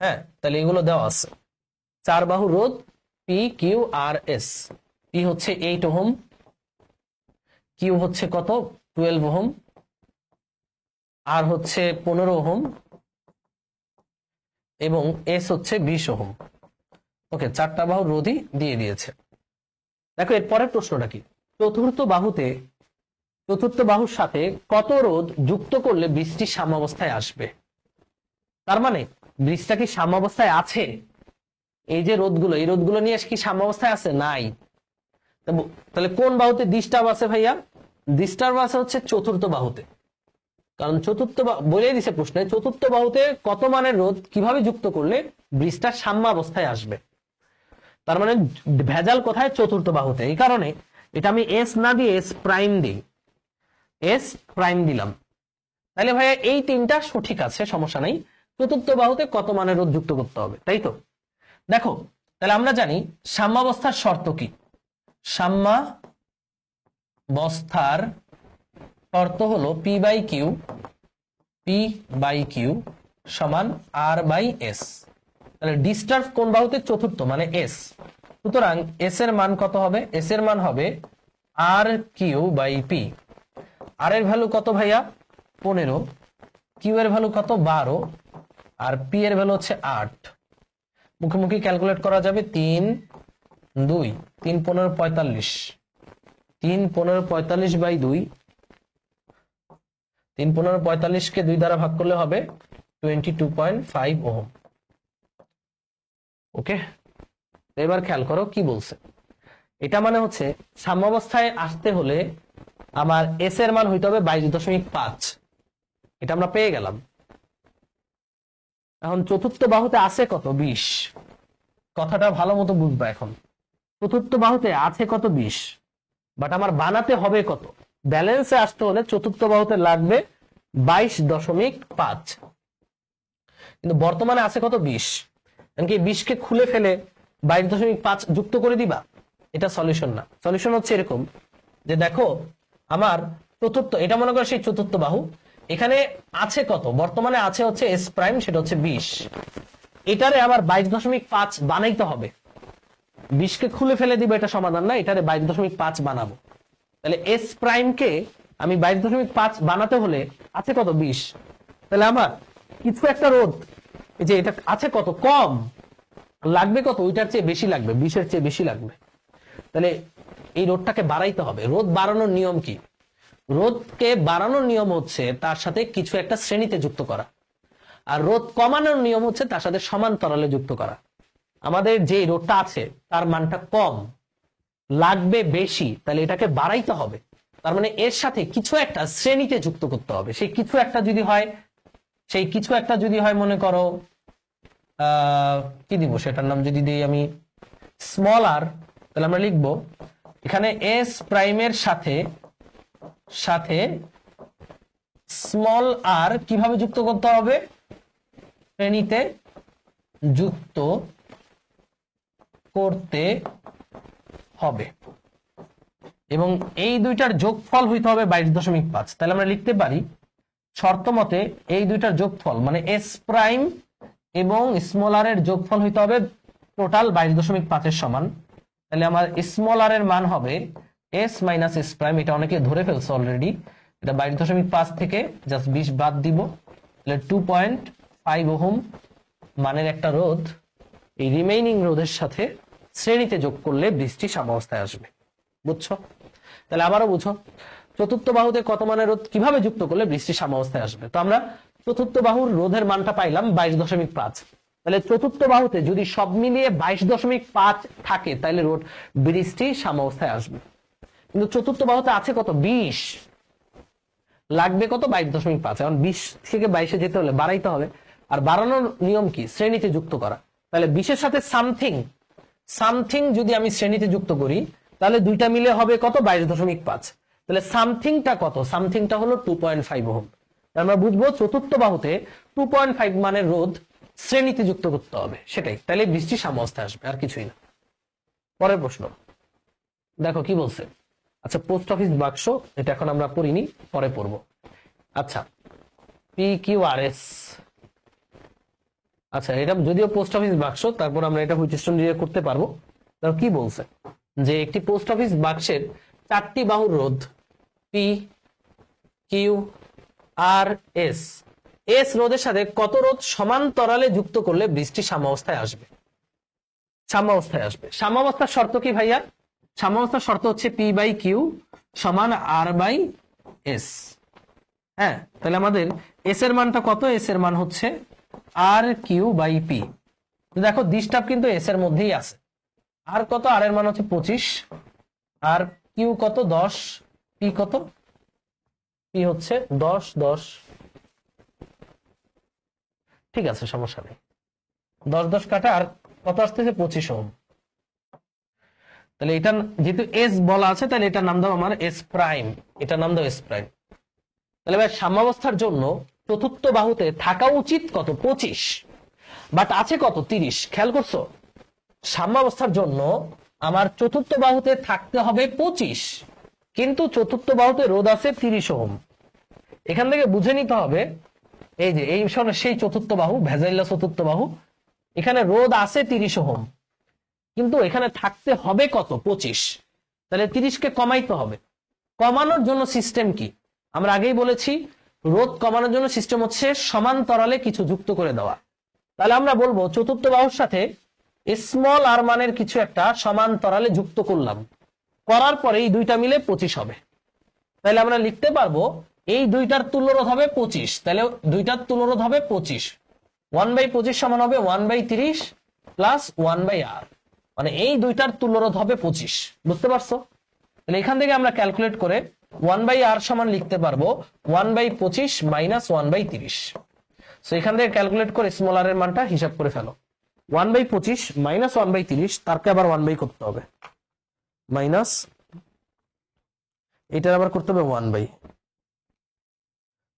Speaker 1: হ্যাঁ, তাহলে এগুলো দেওয়া আছে। 4 বাহু রোধ P Q R S. P হচ্ছে 8 ওহম, কিউ হচ্ছে কত? 12 ওহম, আর হচ্ছে 15 ওহম, এবং এস হচ্ছে 20 ওহম। ওকে, 4টা বাহু রোধই দিয়ে দিয়েছে। দেখো এর পরের প্রশ্নটা কি? চতুর্থ বাহুর সাথে কত রোধ যুক্ত করলে ব্রিজটি সাম্যাবস্থায় আসবে? তার মানে ব্রিজটা কি সাম্যাবস্থায় আছে? এই যে রোধগুলো, এই রোধগুলো নিয়ে কি সাম্যাবস্থায় আছে? নাই। তাহলে কোন বাহুতে ডিস্টার্ব আছে ভাইয়া? ডিস্টার্ব আছে হচ্ছে চতুর্থ বাহুতে। কারণ বলেই দিছে প্রশ্নে, চতুর্থ বাহুতে কত মানের রোধ কিভাবে যুক্ত করলে ব্রিজটা সাম্যাবস্থায় আসবে। তার মানে ভেজাল কোথায়? চতুর্থ বাহুতে। এই কারণে এটা আমি এস না দিয়ে এস প্রাইম দিই, এস প্রাইম দিলাম। তাহলে ভাইয়া এই তিনটা সঠিক আছে, সমস্যা নাই। চতুর্থ বাহুতে কত মানের রোধ যুক্ত করতে হবে, তাই তো? দেখো তাহলে আমরা জানি সাম্যাবস্থার শর্ত কি। সাম্যাবস্থার শর্ত হলো পি বাই কিউ সমান আর বাই এস। তাহলে ডিস্টার্ব কোন বাহুতে? চতুর্থ, মানে এস। সুতরাং এস এর মান কত হবে? এস এর মান হবে আর কিউ বাই পি। আর এর ভ্যালু কত ভাইয়া? 15, কিউ এর ভ্যালু কত? 12, আর পি এর ভ্যালু হচ্ছে 8। মুখোমুখি ক্যালকুলেট করা যাবে। 3 2 3 15 45, 3 15 45 বাই 2, 3 15 45 কে 2 দ্বারা ভাগ করলে হবে 22.5 ওহম। ওকে, এবার খেয়াল করো কি বলছে। এটা মানে হচ্ছে সাম্যাবস্থায় আসতে হলে আমার এস এর মান হইতে হবে 22.5। এটা আমরা পেয়ে গেলাম। এখন চতুর্থ বাহুতে আছে কত? 20। কথাটা ভালো মতো বুঝবা। এখন চতুর্থ বাহুতে আছে কত? 20। বাট আমার বানাতে হবে কত? ব্যালেন্সে আসতে হলে চতুর্থ বাহুতে লাগবে 22.5, কিন্তু বর্তমানে আছে কত? 20। এমনকি 20 কে খুলে ফেলে 22.5 যুক্ত করে দিবা, এটা সলিউশন না। সলিউশন হচ্ছে এরকম যে দেখো আমার চতুর্থ, এটা মনে করো সেই চতুর্থ বাহু, এখানে আছে কত, বর্তমানে আছে হচ্ছে এস প্রাইম, সেটা হচ্ছে 20। এটারে আবার 22.5 বানাইতে হবে। 20 কে খুলে ফেলে দিব, এটা সমাধান না, এটারে 22.5 বানাবো। তাহলে এস প্রাইম কে আমি 22.5 বানাতে হলে আছে কত, 20। তাহলে আমার কিছু একটা রোধ, এই যে এটা আছে কত, কম লাগবে, কত ওইটার চেয়ে বেশি লাগবে, 20-এর চেয়ে বেশি লাগবে। তাহলে এই রোধটাকে বাড়াইতে হবে। রোধ বাড়ানোর নিয়ম কি? রোধকে বাড়ানোর নিয়ম হচ্ছে তার সাথে কিছু একটা শ্রেণীতে যুক্ত করা, আর রোধ কমানোর নিয়ম হচ্ছে তার সাথে সমান্তরালে যুক্ত করা। আমাদের যে রোধটা আছে তার মানটা কম, লাগবে বেশি, তাহলে এটাকে বাড়াইতে হবে। তার মানে এর সাথে কিছু একটা শ্রেণীতে যুক্ত করতে হবে। সেই কিছু একটা যদি হয় মনে করো কি দিব, সেটার নাম যদি দিই আমি স্মল আর, তাহলে আমরা লিখব এখানে এস প্রাইমের সাথে স্মল আর কিভাবে যুক্ত করতে হবে, শ্রেণীতে যুক্ত করতে হবে, এবং এই দুইটার যোগফল হইতে হবে 22.5। তাহলে আমরা লিখতে পারি শর্ত মতে এই দুইটার যোগফল মানে এস প্রাইম এবং স্মল আর এর যোগফল হইতে হবে টোটাল 22.5 এর সমান। তাহলে আমার স্মল আর এর মান হবে এস মাইনাস এস প্রাইম, এটা অনেকে ধরে ফেলছে অলরেডি, এটা 22.5 থেকে জাস্ট 20 বাদ দিব, তাহলে 2.5 ওহম মানের একটা রোধ এই রিমেইনিং রোধের সাথে শ্রেণীতে যোগ করলে বৃষ্টি সাম্যাবস্থায় আসবে। বুঝছো? তাহলে আবারও বুঝো, চতুর্থ বাহুতে কত মানের রোধ কিভাবে যুক্ত করলে বৃষ্টি সাম্যাবস্থায় আসবে। তো আমরা চতুর্থ বাহুর রোধের মানটা পাইলাম 22.5। তাহলে চতুর্থ বাহুতে যদি সব মিলিয়ে 22.5 থাকে তাহলে রোধ বৃষ্টি সাম্যাবস্থায় আসবে। কিন্তু চতুর্থ বাহুতে আছে কত, 20, লাগবে কত, 22.5। এখন 20 থেকে 22-এ যেতে হলে বাড়াইতে হবে, আর বাড়ানোর নিয়ম কি, শ্রেণীতে যুক্ত করা। তাহলে 20-এর সাথে সামথিং যদি আমি শ্রেণীতে যুক্ত করি তাহলে দুইটা মিলে হবে কত, 22.5। তাহলে সামথিংটা কত, সামথিংটা হলো 2.5 ওহম। আমরা বুঝবো চতুর্থ বাহুতে 2.5 মানের রোধ শ্রেণীতে যুক্ত করতে হবে, সেটাই। তাহলে বৃষ্টি সাম্যাবস্থায় আসবে, আর কিছুই না। পরের প্রশ্ন দেখো কি বলছে। আচ্ছা, পোস্ট অফিস বাক্স, এটা এখন আমরা পড়িনি, পরে পড়ব। আচ্ছা, PQRS, আচ্ছা এটা যদিও পোস্ট অফিস বাক্স, তারপর আমরা এটা হুইটস্টোন দিয়ে করতে পারবো। দেখো কি বলছে, যে একটি পোস্ট অফিস বাক্সের 4টি বাহুর রোধ PQRS, এস রোধের সাথে কত রোধ সমান্তরালে যুক্ত করলে বৃষ্টি সাম্যাবস্থায় আসবে। সাম্যাবস্থার শর্ত কি ভাইয়া? সাম্যাবস্থার শর্ত হচ্ছে P/Q সমান R/S। হ্যাঁ, তাহলে আমাদের এস এর মানটা কত, এস এর মান হচ্ছে RQ/P। দেখো ডিস্টার্ব কিন্তু এস এর মধ্যেই আছে। আর কত, আর এর মান হচ্ছে 25, আর কিউ কত 10, পি কত, পি হচ্ছে 10 ঠিক আছে, সমস্যা নেই। 10 কাটা, আর কত আসতেছে 25 ওহম। তাহলে এটা যেহেতু এস বলা আছে, তাহলে এটার নাম দাও আমার এস প্রাইম, এটার নাম দাও এস প্রাইম। তাহলে ভাই সাম্যাবস্থার জন্য চতুর্থ বাহুতে থাকা উচিত কত, 25, বাট আছে কত, 30। খেয়াল করছো, সাম্যাবস্থার জন্য আমার চতুর্থ বাহুতে থাকতে হবে 25, কিন্তু চতুর্থ বাহুতে রোধ আছে 30 ওহম। এখান থেকে বুঝে নিতে হবে, এই যে এই সেই চতুর্থ বাহু, ভেজাইলা চতুর্থ বাহু, এখানে রোধ আছে 30 ওহম, কিন্তু এখানে থাকতে হবে কত, 25। তাহলে 30-কে কমাইতে হবে। কমানোর জন্য সিস্টেম কি, আমরা আগেই বলেছি, রোধ কমানোর জন্য সিস্টেম হচ্ছে সমান্তরালে কিছু যুক্ত করে দেওয়া। তাহলে আমরা বলবো চতুর্থ বাহুর সাথে স্মল আর মানের কিছু একটা সমান্তরালে যুক্ত করলাম, করার পরে এই দুইটা মিলে 25 হবে। তাহলে আমরা লিখতে পারবো এই দুইটার তুল্যরোধ হবে 25, তাহলে দুইটার তুল্যরোধ হবে 25, 1/25 সমান হবে 1/30 প্লাস 1/r, মানে এই দুইটার তুল্যরোধ হবে 25। বুঝতে পারছো? তাহলে এখান থেকে আমরা ক্যালকুলেট করে 1/r সমান লিখতে পারবো 1/25 মাইনাস 1/30। সো এখান থেকে ক্যালকুলেট করে স্মল আর এর মানটা হিসাব করে ফেলো। 1/25 মাইনাস 1/30, তারকে আবার 1 করতে হবে, মাইনাস এটার আবার করতে হবে 1।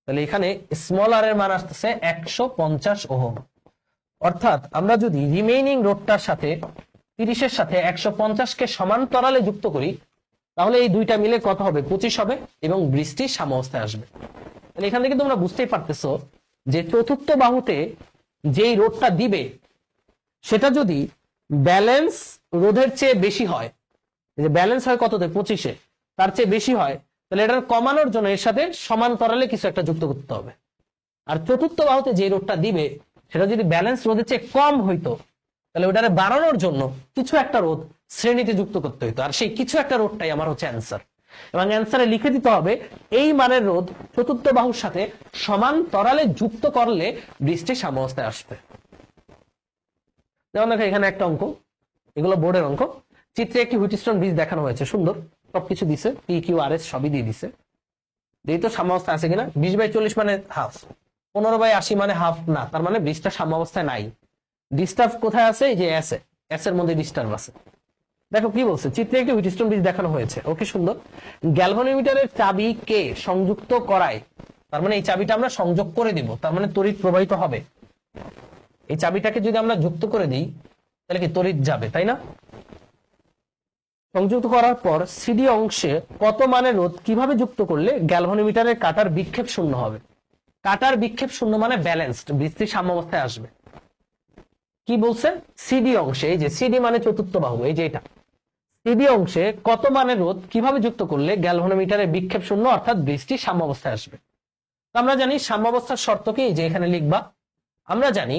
Speaker 1: তাহলে এখানে স্মল আর এর মান আসতেছে 150 ওহম। অর্থাৎ আমরা যদি রিমেইনিং রোধটার সাথে 30-এর সাথে 150-কে সমান্তরালে যুক্ত করি, তাহলে এই দুইটা মিলে কত হবে? 25 হবে এবং বৃষ্টি সাম্যাবস্থায় আসবে। তাহলে এখান থেকে তোমরা বুঝতেই পারতেছো যে চতুর্থ বাহুতে যেই রোধটা দিবে সেটা যদি ব্যালেন্স রোধের চেয়ে বেশি হয়, যে ব্যালেন্স হয় কততে? 25-এ, তার চেয়ে বেশি হয়, তাহলে এটা কমানোর জন্য এর সাথে সমান্তরালে কিছু একটা যুক্ত করতে হবে। আর চতুর্থ বাহুতে যে রোধটা দিবে সেটা যদি ব্যালেন্স রোধের চেয়ে কম হইতো, তাহলে ওটারে বাড়ানোর জন্য কিছু একটা রোধ শ্রেণীতে যুক্ত করতে হইতো। আর সেই কিছু একটা রোধটাই আমার হচ্ছে অ্যান্সার, এবং অ্যান্সারে লিখে দিতে হবে এই মানের রোধ চতুর্থ বাহুর সাথে সমান্তরালে যুক্ত করলে বৃষ্টি সাম্যাবস্থায় আসবে। যেমন দেখো এখানে একটা অঙ্ক, এগুলো বোর্ডের অঙ্ক। চিত্রে একটি হুইটস্টোন ব্রিজ দেখানো হয়েছে, সুন্দর সবকিছু দিছে, পি কিউ আর এস সবই দিয়ে দিছে। এই তো সাম্যাবস্থা আছে কিনা? 20/40 মানে হাফ, 15/80 মানে হাফ না, তার মানে ব্রিজটা সাম্যাবস্থায় নাই। ডিস্টার্ব কোথায় আছে? এই যে এস এর মধ্যে ডিস্টার্ব আছে। দেখো কি বলছে, চিত্রে একটি হুইটস্টোন ব্রিজ দেখানো হয়েছে, ওকে সুন্দর। গ্যালভানোমিটারের চাবিকে সংযুক্ত করায়, তার মানে এই চাবিটা আমরা সংযোগ করে দিব, তার মানে তড়িৎ প্রবাহিত হবে। এই চাবিটাকে যদি আমরা যুক্ত করে দিই তাহলে কি তড়িৎ যাবে, তাই না? সংযুক্ত করার পর সিডি অংশে কত মানের রোধ কিভাবে যুক্ত করলে গ্যালভানোমিটারের কাটার বিক্ষেপ শূন্য হবে? কাটার বিক্ষেপ শূন্য মানে ব্যালেন্সড, বৃষ্টি সাম্যাবস্থায় আসবে। কি বলছে? সিডি অংশে, এই যে সিডি মানে চতুর্থ বাহু, এই যে এটা সিডি অংশে কত মানের রোধ কিভাবে যুক্ত করলে গ্যালভানোমিটারের বিক্ষেপ শূন্য অর্থাৎ বৃষ্টি সাম্যাবস্থায় আসবে? আমরা জানি সাম্যাবস্থার শর্ত কি, যে এখানে লিখবা। আমরা জানি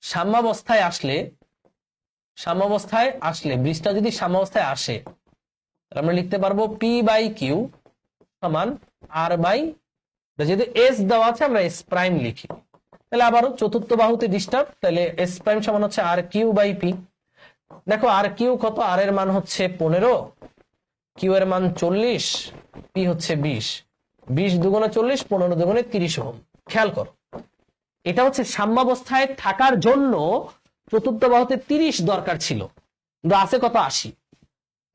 Speaker 1: সাম্যাবস্থায় আসলে বৃষ্টিটা যদি সাম্যাবস্থায় আসে, আমরা লিখতে পারবো পি বাই কিউ সমান আর বাই, যেহেতু এস দেওয়া আছে আমরা এস প্রাইম লিখি, তাহলে আবারও চতুর্থ বাহুতে ডিস্টার্ব, তাহলে এস প্রাইম সমান হচ্ছে আর কিউ বাই পি। দেখো আর কিউ কত? আর এর মান হচ্ছে 15, কিউ এর মান 40, পি হচ্ছে 20, 20 দুগুণে 40, 15 দুগুণে 30 ওহম। খেয়াল করো, এটা হচ্ছে সাম্যাবস্থায় থাকার জন্য চতুর্থ বাহুতে 30 দরকার ছিল, কিন্তু আছে কত? 80।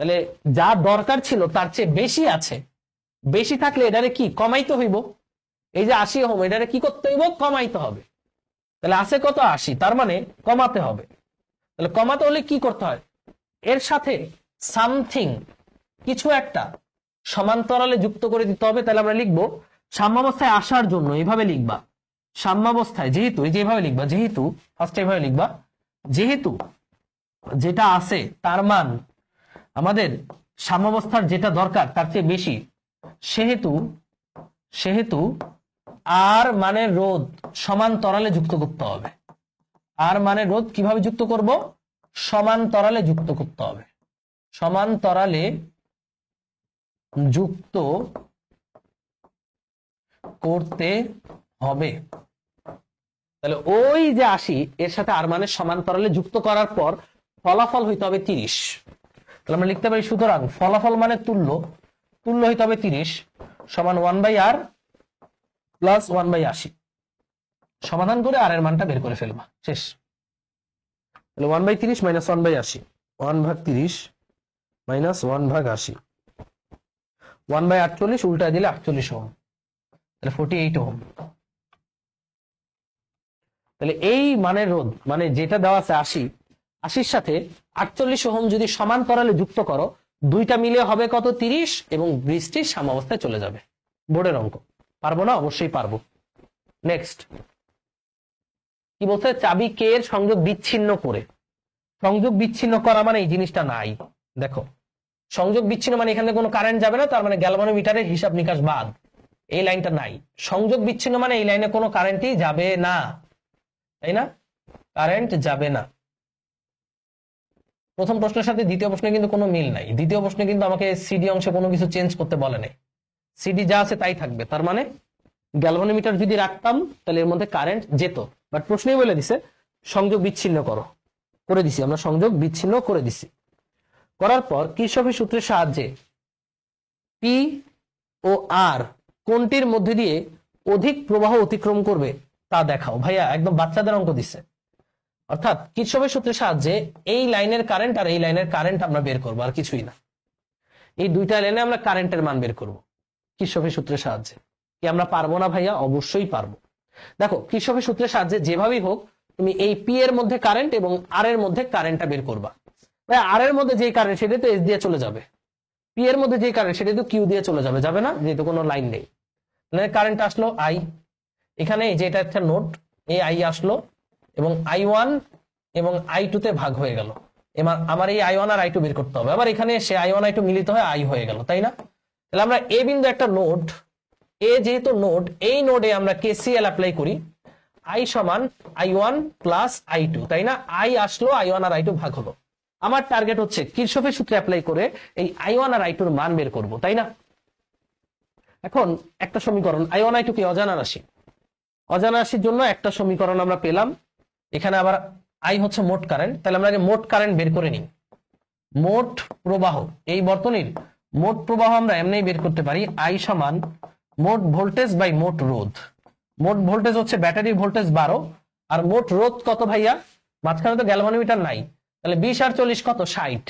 Speaker 1: তাহলে যা দরকার ছিল তার চেয়ে বেশি আছে, বেশি থাকলে এটারে কি কমাইতে হইব? এই যে 80 ওহম, এটারে কি করতে হইব? কমাইতে হবে। তাহলে আছে কত? 80, তার মানে কমাতে হবে। তাহলে কমাতে হলে কি করতে হয়? এর সাথে সামথিং, কিছু একটা সমান্তরালে যুক্ত করে দিতে হবে। তাহলে আমরা লিখবো সাম্যাবস্থায় আসার জন্য, এইভাবে লিখবা সাম্যাবস্থায়, যেহেতু এই যে এইভাবে লিখবা, যেহেতু ফার্স্টে এইভাবে লিখবা, যেহেতু যেটা আছে তার মান আমাদের সাম্যাবস্থার যেটা দরকার তার চেয়ে বেশি, সেহেতু আর মানে রোধ সমান্তরালে যুক্ত করতে হবে। আর মানে রোধ কিভাবে যুক্ত করব? সমান্তরালে যুক্ত করতে হবে, সমান্তরালে যুক্ত করতে হবে। তাহলে ওই যে 80 এর সাথে আর মানে সমান্তরালে যুক্ত করার পর ফলাফল হইতে হবে 30। তাহলে আমরা লিখতে পারি সুতরাং ফলাফল মানে তুল্য হইতে হবে 30 সমান 1/r প্লাস 1/80। সমাধান করে আর এর মানটা বের করে ফেলবা, শেষ। তাহলে 1/30 মাইনাস 1/80, 1/30 মাইনাস 1/80, 1/48 উল্টা দিলে 48 ওহম, তাহলে 48 ওহম। তাহলে এই মানের রোধ মানে যেটা দেওয়া আছে 80-80 সাথে 48 ওহম যদি সমান্তরালে যুক্ত করো, দুইটা মিলে হবে কত? 30, এবং বৃষ্টি সাম্যাবস্থায় চলে যাবে। বোর্ডের অঙ্ক, পারবো না? অবশ্যই পারবো। নেক্সট কি বলছে? চাবি কে এর সংযোগ বিচ্ছিন্ন করে। সংযোগ বিচ্ছিন্ন করা মানে এই জিনিসটা নাই। দেখো সংযোগ বিচ্ছিন্ন মানে এখানে কোনো কারেন্ট যাবে না, তার মানে গ্যালভানোমিটারের হিসাব নিকাশ বাদ, এই লাইনটা নাই। সংযোগ বিচ্ছিন্ন মানে এই লাইনে কোনো কারেন্টই যাবে না, তাই না? কারেন্ট যাবে না। প্রথম প্রশ্নের সাথে দ্বিতীয় প্রশ্নে কিন্তু কোনো মিল নাই। দ্বিতীয় প্রশ্নে কিন্তু আমাকে সিডি অংশে কোনো কিছু চেঞ্জ করতে বলে নাই, সিডি যা আছে তাই থাকবে। তার মানে গ্যালভানোমিটার যদি রাখতাম তাহলে এর মধ্যে কারেন্ট যেত, বাট প্রশ্নেই বলে দিছে সংযোগ বিচ্ছিন্ন করো, করে দিছি আমরা, সংযোগ বিচ্ছিন্ন করে দিছি। করার পর কিরশফের সূত্রের সাহায্যে পি ও আর কোনটির মধ্যে দিয়ে অধিক প্রবাহ অতিক্রম করবে তা দেখাও। ভাইয়া একদম বাচ্চাদের অঙ্ক দিচ্ছে, অর্থাৎ কিরশফের সূত্রের সাহায্যে এই লাইনের কারেন্ট আর এই লাইনের কারেন্ট আমরা বের করবো, আর কিছুই না। এই দুইটা লাইনে আমরা কারেন্টের মান বের করব কিরশফের সূত্রের সাহায্যে। কি আমরা পারবো না ভাইয়া? অবশ্যই পারবো। দেখো কিরশফের সূত্রের সাহায্যে যেভাবেই হোক তুমি এই পি এর মধ্যে কারেন্ট এবং আর এর মধ্যে কারেন্টটা বের করবা। ভাই আর এর মধ্যে যেই কারেন্ট সেটা তো এস দিয়ে চলে যাবে, পি এর মধ্যে যে কারেন্ট সেটা তো কিউ দিয়ে চলে যাবে, যাবে না, যেহেতু কোনো লাইন নেই। কারেন্ট আসলো আই, এখানে এই যে এটা একটা নোড, এই আই আসলো এবং I1 এবং I2 তে ভাগ হয়ে গেল। এবার আমার এই I1 আর I2 বের করতে হবে। আবার এখানে সে I1 I2 মিলিত হয়ে আই হয়ে গেল, তাই না? তাহলে আমরা এ বিন্দু একটা নোড, এ যেহেতু নোড, এই নোডে আমরা KCL অ্যাপ্লাই করি, I সমান I1 প্লাস I2, তাই না? I আসলো, I1 আর I2 ভাগ হলো। আমার টার্গেট হচ্ছে কিরশফের সূত্র অ্যাপ্লাই করে এই I1 আর I2 এর মান বের করব, তাই না? এখন একটা সমীকরণ, I1 I2 কি অজানা রাশি, অজানা রাশির জন্য একটা সমীকরণ আমরা পেলাম। এখানে আবার আই হচ্ছে মোট কারেন্ট, তাহলে আমরা আগে মোট কারেন্ট বের করে নিই। মোট প্রবাহ, এই বর্তনীর মোট প্রবাহ আমরা এমনি বের করতে পারি, আই সমান মোট ভোল্টেজ বাই মোট রোধ। মোট ভোল্টেজ হচ্ছে ব্যাটারি ভোল্টেজ 12, আর মোট রোধ কত ভাইয়া? মাঝখানে তো গ্যালভানোমিটার নাই, তাহলে 20 আর 40 কত? 60।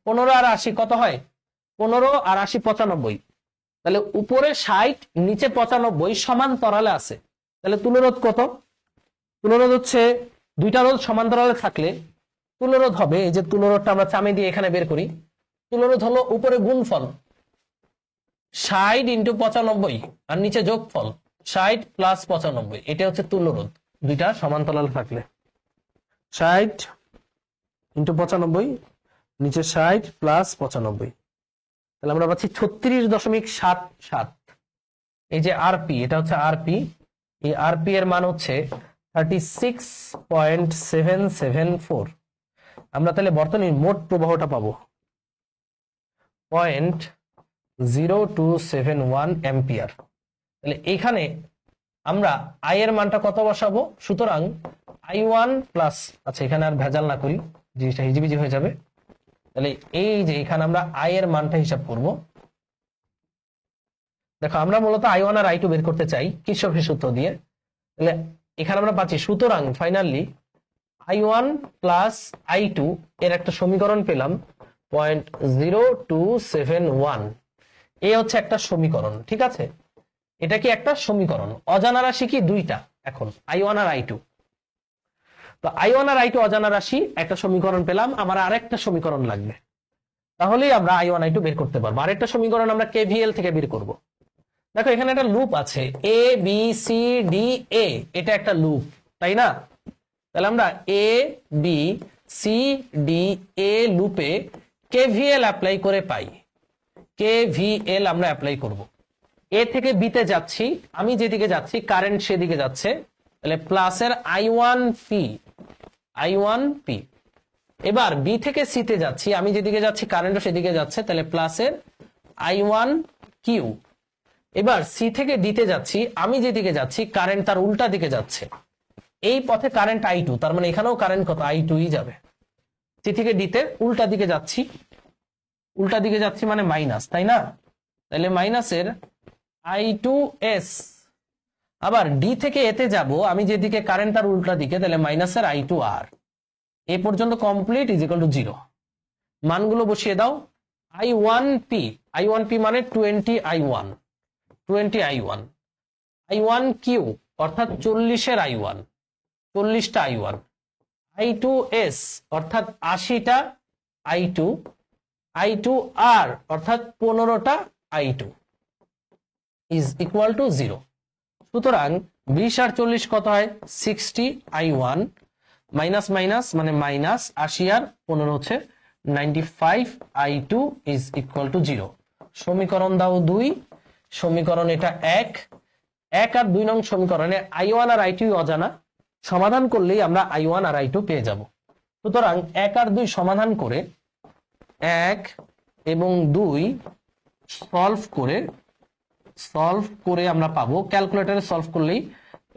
Speaker 1: 15 আর 80 কত হয়? 15 আর 80 95। তাহলে উপরে 60 নিচে 95 সমান্তরালে আছে। তাহলে তুলরোধ কত? তুলরোধ হচ্ছে দুইটা রোধ সমান্তরালে থাকলে তুলরোধ হবে, এই যে তুলরোধটা আমরা চামে দিয়ে এখানে বের করি, তুলরোধ হলো উপরে গুণফল 60 ইন্টু 95 আর নিচে যোগফল 60 প্লাস 95, এটা হচ্ছে তুলরোধ দুইটা সমান্তরালে থাকলে। 60 ইন্টু 95 নিচে 60 প্লাস 95, তাহলে আমরা পাচ্ছি 36.77। এই যে আরপি, এটা হচ্ছে আরপি, এই আরপি এর মান হচ্ছে 36.774। আমরা তাহলে বর্তনীর মোট প্রবাহটা পাবো 0.0271 অ্যাম্পিয়ার। তাহলে এখানে আমরা আই এর মানটা কত বসাবো? সুতরাং I1 প্লাস, আচ্ছা এখানে আর ভেজাল না করি, জিনিসটা হিজিবিজি হয়ে যাবে। তাহলে এই যে এখানে আমরা আই এর মানটা হিসাব করব। দেখো আমরা মূলত I1 আর I2 বের করতে চাই কিরশফের সূত্র দিয়ে। তাহলে এখানে আমরা পাচ্ছি, সুতরাং ফাইনালি I1 প্লাস I2 এর একটা সমীকরণ পেলাম 0.0271। এ হচ্ছে একটা সমীকরণ, ঠিক আছে? এটা কি একটা সমীকরণ? অজানা রাশি কি? দুইটা এখন, I1 আর I2। তো I1 আর I2 অজানা রাশি, একটা সমীকরণ পেলাম, আমার আরেকটা সমীকরণ লাগবে, তাহলেই আমরা I1 I2 বের করতে পারবো। আরেকটা সমীকরণ আমরা KVL থেকে বের করব। দেখো এখানে একটা লুপ আছে, A B C D A, এটা একটা লুপ, তাই না? তাহলে আমরা A B C D A লুপে KVL অ্যাপ্লাই করে পাই। KVL আমরা অ্যাপ্লাই করব। এ থেকে বিতে যাচ্ছি, আমি যেদিকে যাচ্ছি কারেন্ট সেদিকে যাচ্ছে, তাহলে প্লাসের I1P। এবার বি থেকে সি তে যাচ্ছি, আমি যেদিকে যাচ্ছি কারেন্টও সেদিকে যাচ্ছে, তাহলে প্লাসের I1Q। এবার সি থেকে ডিতে যাচ্ছি, আমি যেদিকে যাচ্ছি কারেন্ট তার উল্টা দিকে যাচ্ছে, এই পথে কারেন্ট I2, তার মানে এখানেও কারেন্ট কত? I2ই যাবে। সি থেকে ডিতে উল্টা দিকে যাচ্ছি, উল্টা দিকে যাচ্ছি মানে মাইনাস, তাই না? তাহলে মাইনাসের I2S। আবার ডি থেকে এতে যাব, আমি যেদিকে কারেন্ট তার উল্টা দিকে, তাহলে মাইনাসের I2R। এ পর্যন্ত কমপ্লিট ইজ ইকুয়াল টু 0। মানগুলো বসিয়ে দাও। I1P মানে 20 I1, I1Q অর্থাৎ 40-এর I1, 40টা I1, I2S অর্থাৎ 80টা I2, I2R অর্থাৎ 15টা I2 ইজ ইকুয়াল টু 0। সুতরাং 20 আর 40 কত হয়? 60 I1 মাইনাস মাইনাস মানে মাইনাস, 80 আর 15 হচ্ছে 95 I2 ইজ ইকুয়াল টু 0। সমীকরণ দাও 2, সমীকরণ এটা 1 আর 2 নং সমীকরণে I1 আর I2 অজানা, সমাধান করলেই আমরা I1 আর I2 পেয়ে যাব। সুতরাং 1 আর 2 সমাধান করে 1 এবং 2 সলভ করে আমরা পাবো, ক্যালকুলেটরে সলভ করলেই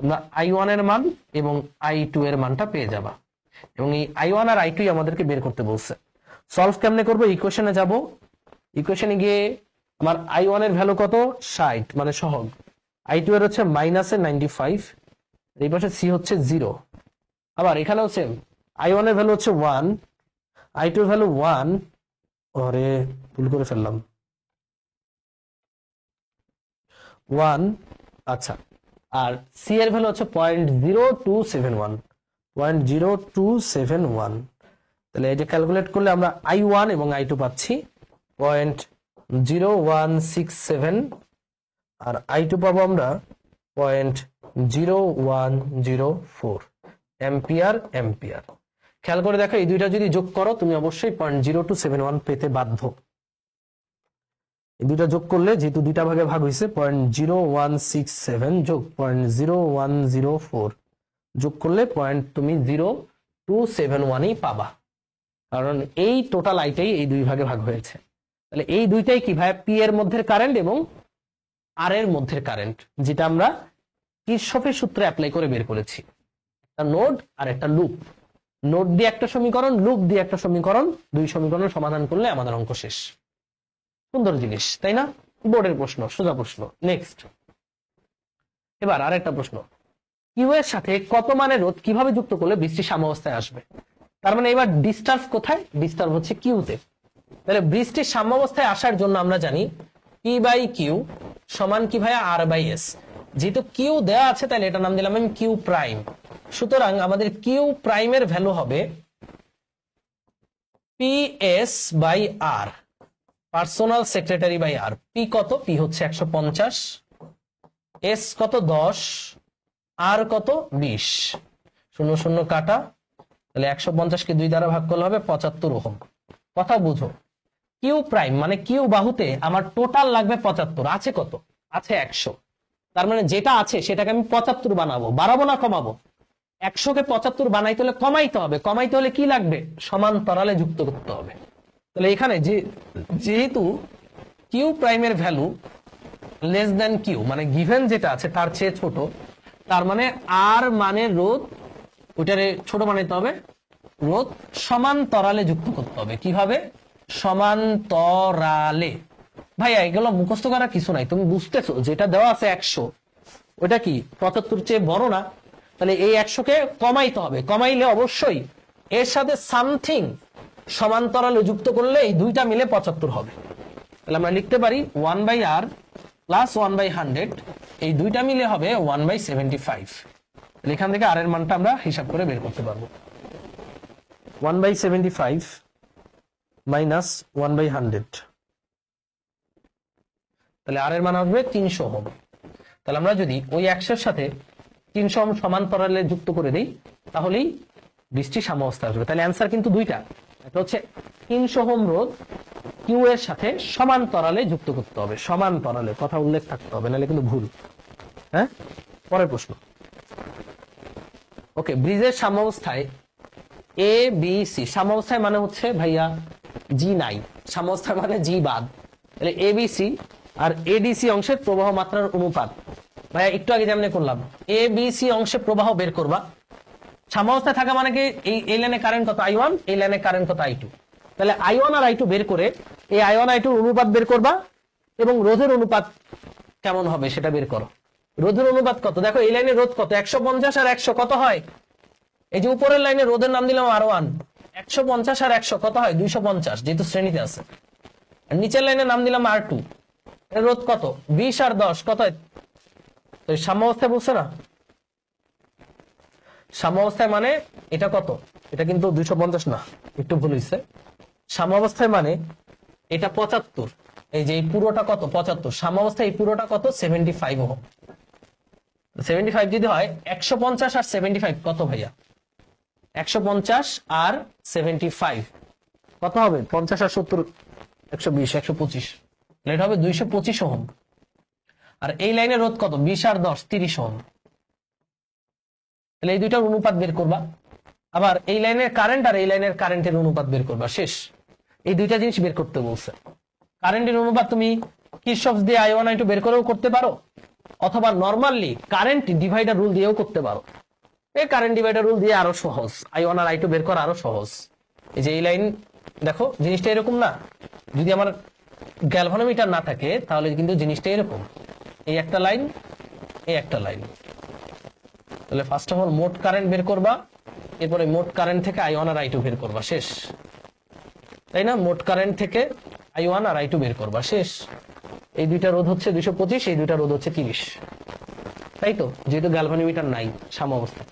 Speaker 1: আমরা I1 এর মান এবং I2 এর মানটা পেয়ে যাবা। এবং এই I1 আর I2 আমাদেরকে বের করতে বলছে। সলভ কেমনে করবো? ইকুয়েশনে যাব, ইকুয়েশনে গিয়ে আমার I1 এর ভ্যালু কত? 60 মানে সহগ, I2 এর হচ্ছে মাইনাসের 95, এই পাশে সি হচ্ছে 0। আবার এখানেও সেম, I1 এর ভ্যালু হচ্ছে 1, I2 এর ভ্যালু 1, ওরে ভুল করে ফেললাম 1, আচ্ছা, আর সি এর ভ্যালু হচ্ছে 0.0271, তাহলে এটা ক্যালকুলেট করলে আমরা I1 এবং I2 পাচ্ছি 0.0167 আর I2 পাবো আমরা 0.0104 অ্যাম্পিয়ার। খেয়াল করে দেখো, এই দুইটা যদি যোগ করো তুমি অবশ্যই 0.0271 পেতে বাধ্য। এই দুইটা যোগ করলে যেহেতু দুইটা ভাগে ভাগ হয়েছে 0.0167 যোগ 0.0104 যোগ করলে তুমি 0.271ই পাবা, কারণ এই টোটাল আইটাই এই দুই ভাগে ভাগ হয়েছে। তাহলে এই দুইটাই কি ভাই, পি এর মধ্যে কারেন্ট এবং আর এর মধ্যে কারেন্ট, যেটা আমরা কিরশফের সূত্রে অ্যাপ্লাই করে বের করেছি। একটা নোড আর একটা লুপ, নোড দিয়ে একটা সমীকরণ, লুপ দিয়ে একটা সমীকরণ, দুই সমীকরণ সমাধান করলে আমাদের অঙ্ক শেষ। সুন্দর জিনিস, তাই না? বোর্ডের প্রশ্ন, সোজা প্রশ্ন। নেক্সট, এবার আরেকটা প্রশ্ন, কিউ এর সাথে কত মানের রোধ কিভাবে যুক্ত করলে বৃষ্টি সাম্যাবস্থায় আসবে? তার মানে এবার ডিস্টার্ব কোথায়? ডিস্টার্ব হচ্ছে কিউতে। তাহলে বৃষ্টির সাম্যাবস্থায় আসার জন্য আমরা জানি পি বাই কিউ সমান কি ভাইয়া, আর বাই এস। যেহেতু কিউ দেওয়া আছে তাহলে এটা নাম দিলাম আমি কিউ প্রাইম। সুতরাং আমাদের কিউ প্রাইমের ভ্যালু হবে P S by R, personal secretary by R. P কত? পি হচ্ছে 150, এস কত 10, আর কত 20, 0 0 কাটা, তাহলে 150 কে 2 দ্বারা ভাগ করলে হবে 75 ওহম। কথা বুঝো, কিউ প্রাইম মানে কিউ বাহুতে আমার টোটাল লাগবে 75, আছে কত? আছে 100। তার মানে যেটা আছে সেটাকে আমি 75 বানাবো, বাড়াবো না কমাবো? 100 কে 75 বানাইতে হলে কমাইতে হবে, কমাইতে হলে কি লাগবে? সমান্তরালে যুক্ত করতে হবে। তাহলে এখানে যেহেতু কিউ প্রাইমের ভ্যালু লেস দেন কিউ, মানে গিভেন যেটা আছে তার চেয়ে ছোট, তার মানে আর মানে রোধ, ওইটারে ছোট বানাইতে হবে, রোধ সমান্তরালে যুক্ত করতে হবে। কিভাবে? সমান্তরালে। ভাইয়া এগুলো মুখস্থ করা কিছু নাই, তুমি বুঝতেছো যেটা দেওয়া আছে 100, ওটা কি 75 চেয়ে বড় না? তাহলে এই 100 কে কমাইতে হবে, কমাইলে অবশ্যই এর সাথে সামথিং সমান্তরালে যুক্ত করলে এই দুইটা মিলে 75 হবে। তাহলে আমরা লিখতে পারি 1/r প্লাস 1/100, এই দুইটা মিলে হবে 1/75। এখান থেকে আর এর মানটা আমরা হিসাব করে বের করতে পারবো। 1/75 মাইনাস 1/100, তাহলে আর এর মান আসবে 300 ওহম। তাহলে আমরা যদি ওই 100 এর সাথে 300 ওহম সমান্তরালে যুক্ত করে দেই তাহলেই বৃষ্টি সাম্যাবস্থা আসবে। তাহলে অ্যান্সার কিন্তু দুইটা, একটা হচ্ছে 300 ওহম রোধ কিউ এর সাথে সমান্তরালে যুক্ত করতে হবে, সমান্তরালে কথা উল্লেখ থাকতে হবে, নাহলে কিন্তু ভুল। হ্যাঁ, পরের প্রশ্ন। ওকে, ব্রিজের সাম্যাবস্থায় এ বি সি, সাম্যাবস্থায় মানে হচ্ছে ভাইয়া জি নাই, সাম্যাবস্থায় মানে জি বাদ। তাহলে A B C R ADC অংশের প্রবাহ মাত্রার অনুপাত। ভাইয়া একটু আগে যেমন করলাম, এ বি সি অংশে প্রবাহ বের করবা। সাম্যাবস্থায় থাকা মানে কি, এই লাইনে কারেন্ট কত I1, এই লাইনে কারেন্ট কত I2। তাহলে I1 আর I2 বের করে এই I1 I2 অনুপাত বের করবা, এবং রোধের অনুপাত কেমন হবে সেটা বের করো। রোধের অনুপাত কত? দেখো এই লাইনে রোধ কত, 150 আর 100 কত হয়? এই যে উপরের লাইনে রোধের নাম দিলাম R1, 150 আর 100 কত হয়? 250, যেহেতু শ্রেণীতে আছে। আর নিচের লাইনে নাম দিলাম R2, এর রোধ কত? 20 আর 10 কত হয়? তো সাম্যাবস্থায় বলছে না, সাম্যাবস্থায় মানে এটা কত, এটা কিন্তু 250 না, একটু ভুল হয়েছে। সাম্যাবস্থায় মানে এটা 75, এই যে এই পুরোটা কত 75, সাম্যাবস্থায় এই পুরোটা কত 75 ওহম। 75 যদি হয় 150 আর 75 কত ভাইয়া? 150 আর 75 কত হবে? 50 আর 70 120, 125, এটা হবে 225 ওহম। আর এই লাইনের রোধ কত? 20 আর 10 30 ওহম। তাহলে এই দুইটার অনুপাত বের করবা, আবার এই লাইনের কারেন্ট আর এই লাইনের কারেন্টের অনুপাত বের করবা, শেষ। এই দুইটা জিনিস বের করতে বলছে। কারেন্টের অনুপাত তুমি কিরশফস দিয়ে I1 I2 বের করেও করতে পারো, অথবা নরমালি কারেন্ট ডিভাইডার রুল দিয়েও করতে পারো। এই কারেন্ট ডিভাইডার রুল দিয়ে আরো সহজ, I1 আর I2 বের করা আরো সহজ। এই যে এই লাইন দেখো, জিনিসটা এরকম না, যদি আমার গ্যালভানোমিটার না থাকে তাহলে কিন্তু জিনিসটা এরকম, এই একটা লাইন, এই একটা লাইন। তাহলে ফার্স্ট অফ অল মোট কারেন্ট বের করবা, এরপরে মোট কারেন্ট থেকে I1 আর I2 বের করবা, শেষ। তাই না? মোট কারেন্ট থেকে I1 আর I2 বের করবা, শেষ। এই দুইটা রোধ হচ্ছে 225, এই দুইটা রোধ হচ্ছে 30, তাই তো? যেহেতু গ্যালভানোমিটার নাই সাম্যাবস্থা,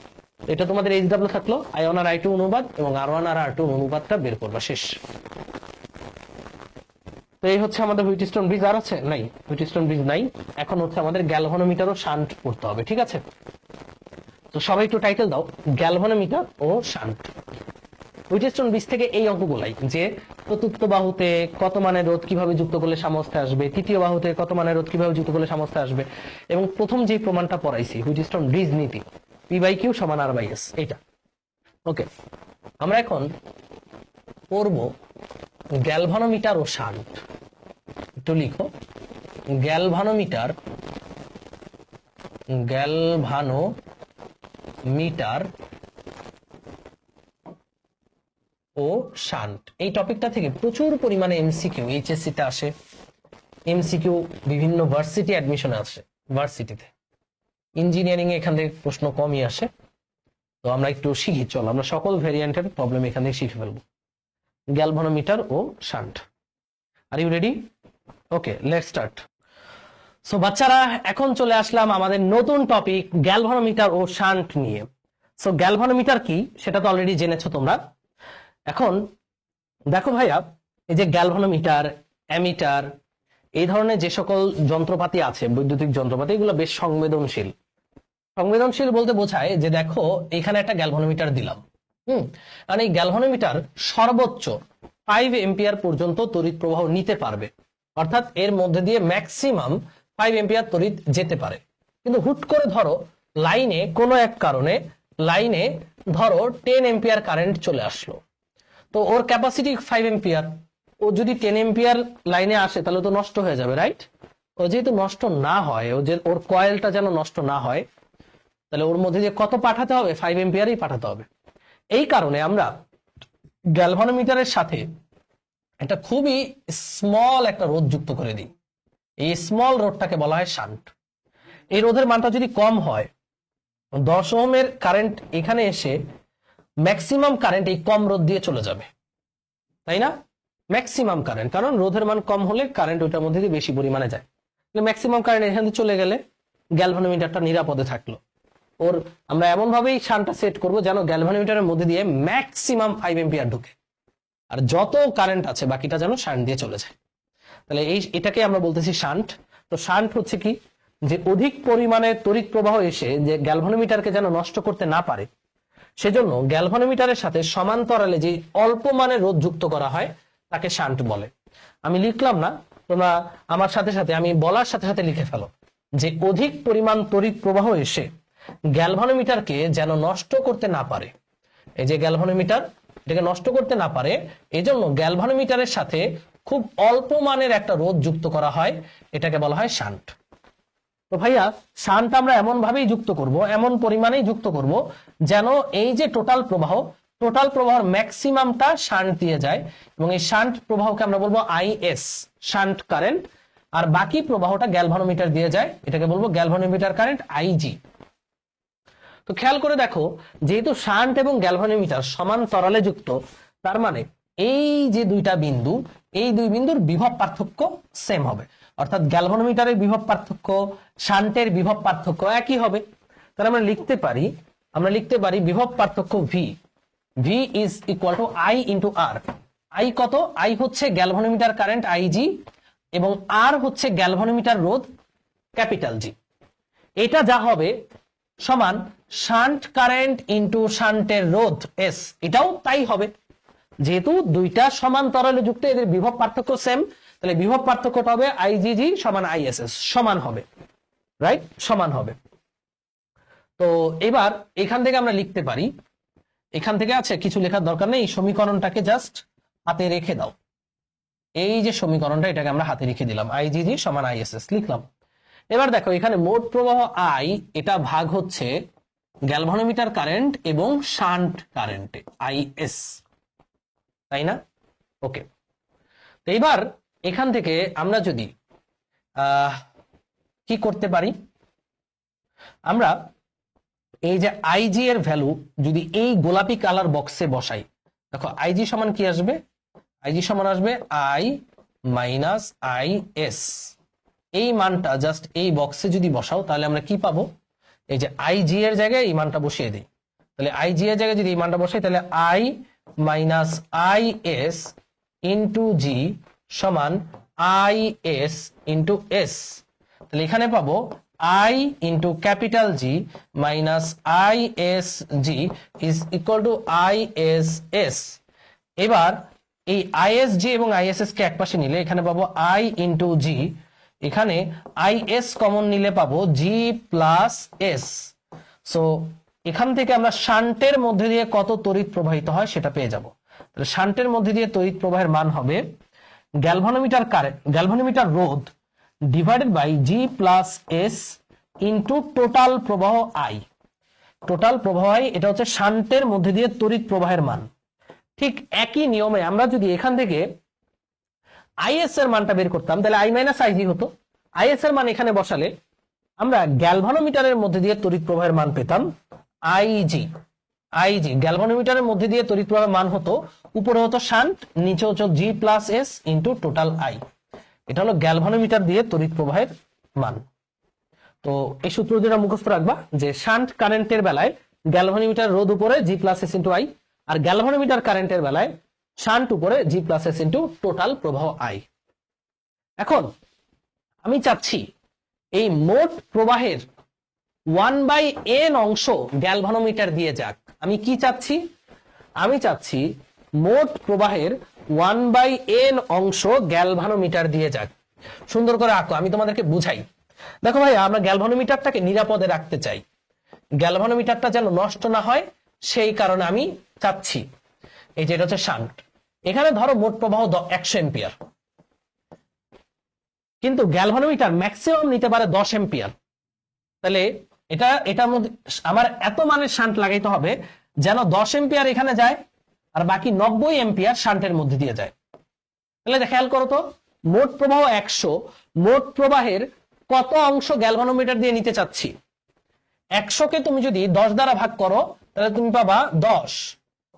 Speaker 1: এটা তোমাদের এইচডব্লিউ থাকলো, I1 আর I2 অনুপাত এবং R1 আর R2 অনুপাতটা বের করবা, শেষ। তো এই হচ্ছে আমাদের হুইটস্টোন ব্রিজ। আর আছে নাই, হুইটস্টোন ব্রিজ নাই। এখন হচ্ছে আমাদের গ্যালভানোমিটার ও শান্ট পড়তে হবে, ঠিক আছে? তো সবাই একটু টাইটেল দাও, গ্যালভানোমিটার ও শান্ট। হুইটস্টোন ব্রিজ থেকে এই অঙ্কগুলাই, যে চতুর্থ বাহুতে কত মানের রোধ কিভাবে যুক্ত করলে সামর্থ্যে আসবে, তৃতীয় বাহুতে কত মানের রোধ কিভাবে যুক্ত করলে সামর্থ্যে আসবে, এবং প্রথম যে প্রমাণটা পড়াইছি হুইটস্টোন ব্রিজ নীতি, P/Q = R/S, এটা। ওকে, আমরা এখন পড়ব গ্যালভানোমিটার ও শান্ট। একটু লিখো, গ্যালভানোমিটার ও শান্ট। এই টপিকটা থেকে প্রচুর পরিমাণে এমসিকিউ এইচএসসি তে আসে, এমসিকিউ বিভিন্ন ভার্সিটি অ্যাডমিশনে আসে। ভার্সিটিতে, ইঞ্জিনিয়ারিং এ এখান থেকে প্রশ্ন কমই আসে। তো আমরা একটু শিখি, চলো আমরা সকল ভেরিয়েন্টের প্রবলেম এখান থেকে শিখে ফেলবো। গ্যালভানোমিটার ও shunt, are you ready? Okay, let's start. So বাচ্চারা, এখন চলে আসলাম আমাদের নতুন টপিক গ্যালভানোমিটার ও শান্ট নিয়ে। সো গ্যালভানোমিটার কি সেটা তো অলরেডি জেনেছো তোমরা। এখন দেখো ভাইয়া, এই যে গ্যালভানোমিটার, অ্যামিটার, এই ধরনের যে সকল যন্ত্রপাতি আছে, বৈদ্যুতিক যন্ত্রপাতি, এগুলো বেশ সংবেদনশীল। সংবেদনশীল বলতে বোঝায় যে দেখো এখানে একটা গ্যালভানোমিটার দিলাম, আর এই গ্যালভানোমিটার সর্বোচ্চ 5 এম্পিয়ার পর্যন্ত তড়িৎ প্রবাহ নিতে পারবে, অর্থাৎ এর মধ্যে দিয়ে ম্যাক্সিমাম 5 এম্পিয়ার তড়িৎ যেতে পারে। কিন্তু হুট করে ধরো লাইনে কোনো এক কারণে লাইনে ধরো 10 এম্পিয়ার কারেন্ট চলে আসলো, তো ওর ক্যাপাসিটি 5 এম্পিয়ার, ও যদি 10 এম্পিয়ার লাইনে আসে তাহলে তো নষ্ট হয়ে যাবে, রাইট? ও যেহেতু নষ্ট না হয়, ও যে ওর কয়েলটা যেন নষ্ট না হয়, তাহলে ওর মধ্যে যে কত পাঠাতে হবে, 5 এম্পিয়ারই পাঠাতে হবে। এই কারণে আমরা গ্যালভানোমিটারের সাথে একটা খুবই স্মল একটা রোধ যুক্ত করে দিই। এই স্মল রোধটাকে বলা হয় শান্ট। এই রোধের মানটা যদি কম হয়, 10 ওহমের কারেন্ট এখানে এসে ম্যাক্সিমাম কারেন্ট এই কম রোধ দিয়ে চলে যাবে, তাই না? ম্যাক্সিমাম কারেন্ট, কারণ রোধের মান কম হলে কারেন্ট ওইটার মধ্যে দিয়ে বেশি পরিমাণে যায়। ম্যাক্সিমাম কারেন্ট এখান থেকে চলে গেলে গ্যালভানোমিটারটা নিরাপদে থাকলো। ওর আমরা এমন ভাবেই শান্টটা সেট করব যেন গ্যালভানোমিটারের মধ্যে দিয়ে ম্যাক্সিমাম 5 এম্পিয়ার ঢুকে, আর যত কারেন্ট আছে বাকিটা যেন শান্ট দিয়ে চলে যায়। তাহলে এটাকে আমরা বলতেছি শান্ট। তো শান্ট হচ্ছে কি, যে অধিক পরিমাণে তড়িৎ প্রবাহ এসে যে গ্যালভানোমিটারকে যেন নষ্ট করতে না পারে, সেজন্য গ্যালভানোমিটারের সাথে সমান্তরালে যে অল্প মানের রোধ যুক্ত করা হয় তাকে শান্ট বলে। আমি লিখলাম না, তোমরা আমার সাথে সাথে, আমি বলার সাথে সাথে লিখে ফেলো, যে অধিক পরিমাণ তড়িৎ প্রবাহ এসে গ্যালভানোমিটারকে যেন নষ্ট করতে না পারে। এই যে গ্যালভানোমিটার, এটাকে নষ্ট করতে না পারে, এজন্য গ্যালভানোমিটারের সাথে খুব অল্প মানের একটা রোধ যুক্ত করা হয়, এটাকে বলা হয় শান্ট। তো ভাইয়া, শান্ট আমরা এমন ভাবেই যুক্ত করব, এমন পরিমাণেই যুক্ত করব যেন এই যে টোটাল প্রবাহের ম্যাক্সিমামটা শান্ট দিয়ে যায়, এবং এই শান্ট প্রবাহকে আমরা বলবো আইএস, শান্ট কারেন্ট, আর বাকি প্রবাহটা গ্যালভানোমিটার দিয়ে যায়, এটাকে বলবো গ্যালভানোমিটার কারেন্ট, আইজি। তো খেয়াল করে দেখো, যেহেতু শান্ট এবং গ্যালভানোমিটার সমান্তরালে যুক্ত, তার মানে এই যে দুইটা বিন্দু, এই দুই বিন্দুর বিভব পার্থক্য সেম হবে, অর্থাৎ গ্যালভানোমিটারের বিভব পার্থক্য, শান্টের বিভব পার্থক্য একই হবে। তাহলে আমরা লিখতে পারি বিভব পার্থক্য V is equal two I into R। I কত? আই হচ্ছে গ্যালভানোমিটার কারেন্ট আইজি, এবং আর হচ্ছে গ্যালভানোমিটার রোধ ক্যাপিটাল জি। এটা যা হবে সমান শান্ট কারেন্ট ইন্টু শান্টের রোধ এস, এটাও তাই হবে। যেহেতু দুইটা সমান্তরালে যুক্ত, এদের বিভব পার্থক্য সেম, তাহলে বিভব পার্থক্যটা হবে আইজিজি সমান আইএসএস, সমান হবে, রাইট? সমান হবে। তো এবার এখান থেকে আমরা লিখতে পারি, এখান থেকে আছে কিছু লেখার দরকার নেই, এই সমীকরণটাকে জাস্ট হাতে রেখে দাও। এই যে সমীকরণটা, এটাকে আমরা হাতে রেখে দিলাম, আইজিজি সমান আইএসএস লিখলাম। এবার দেখো এখানে মোট প্রবাহ আই, এটা ভাগ হচ্ছে গ্যালভানোমিটার কারেন্ট এবং শান্ট কারেন্টে আইএস, তাই না? ওকে, তো এবার এখান থেকে আমরা যদি কি করতে পারি, আমরা এই যে আইজি এর ভ্যালু যদি এই গোলাপি কালার বক্সে বসাই, দেখো আইজি সমান কি আসবে? আইজি সমান আসবে আই মাইনাস আই এস। এই মানটা জাস্ট এই বক্সে যদি বসাও তাহলে আমরা কি পাবো? এই যে আইজি এর জায়গায় এই মানটা বসিয়ে দিই, তাহলে আইজি এর জায়গায় যদি এই মানটা বসাই, তাহলে I minus I S into G সমান আই এস ইন্টু এস। তাহলে এখানে পাবো I into capital G minus I S G is equal to I S S. এবার এই আইএসজি এবং আইএসএস কে একপাশে নিলে এখানে পাবো আই ইন্টু জি, এখানে আইএস কমন নিলে পাবো জি প্লাস এস। সো এখান থেকে আমরা শান্টের মধ্যে দিয়ে কত তড়িৎ প্রবাহিত হয় সেটা পেয়ে যাব। তাহলে শান্টের মধ্যে দিয়ে তড়িৎ প্রবাহের মান হবে গ্যালভানোমিটার কারেন্ট, গ্যালভানোমিটার রোধ divided by G plus S into total প্রবাহ আই। টোটাল প্রবাহ আই এটা হচ্ছে শান্টের মধ্যে দিয়ে তড়িৎ প্রবাহের মান। ঠিক একই নিয়মে আমরা যদি এখান থেকে আইএস এর মানটা বের করতাম তাহলে আই মাইনাস আইজি হতো। আইএস এর মান এখানে বসালে আমরা গ্যালভানোমিটারের মধ্যে দিয়ে তড়িৎ প্রবাহের মান পেতাম আইজি। আইজি গ্যালভানোমিটারের মধ্যে দিয়ে তড়িৎ প্রবাহের মান হতো, উপরে হতো শান্ট, নিচে হতো জি plus S into total I. এটা হলো গ্যালভানোমিটার দিয়ে তড়িৎ প্রবাহের মান। তো এই সূত্র যেটা মুখস্থ রাখবা যে শান্ট কারেন্টের বেলায় গ্যালভানোমিটার রোধ উপরে G plus S into I, আর গ্যালভানোমিটার কারেন্টের বেলায় শান্ট উপরে G plus S into total প্রবাহ আই। এখন আমি চাচ্ছি এই মোট প্রবাহের 1/n অংশ গ্যালভানোমিটার দিয়ে যাক। আমি কি চাচ্ছি? আমি চাচ্ছি মোট প্রবাহের 1/n অংশ গ্যালভানোমিটার দিয়ে যাক। সুন্দর করে আঁকো, আমি তোমাদেরকে বুঝাই। দেখো ভাই, আমরা গ্যালভানোমিটারটাকে নিরাপদে রাখতে চাই, গ্যালভানোমিটারটা যেন নষ্ট না হয়, সেই কারণে আমি চাচ্ছি এই যে এটা হচ্ছে শান্ট। এখানে ধরো মোট প্রবাহ 100 এম্পিয়ার, কিন্তু গ্যালভানোমিটার ম্যাক্সিমাম নিতে পারে 10 এম্পিয়ার। তাহলে এটার মধ্যে আমার এত মানের শান্ট লাগাইতে হবে যেন 10 এম্পিয়ার এখানে যায় আর বাকি 90 এম্পিয়ার শান্টের মধ্যে দিয়ে যায়। তাহলে খেয়াল করো তো, মোট প্রবাহ 100, মোট প্রবাহের কত অংশ গ্যালভানোমিটার দিয়ে নিতে চাচ্ছি? 100 কে তুমি যদি 10 দ্বারা ভাগ করো তাহলে তুমি পাবা 10।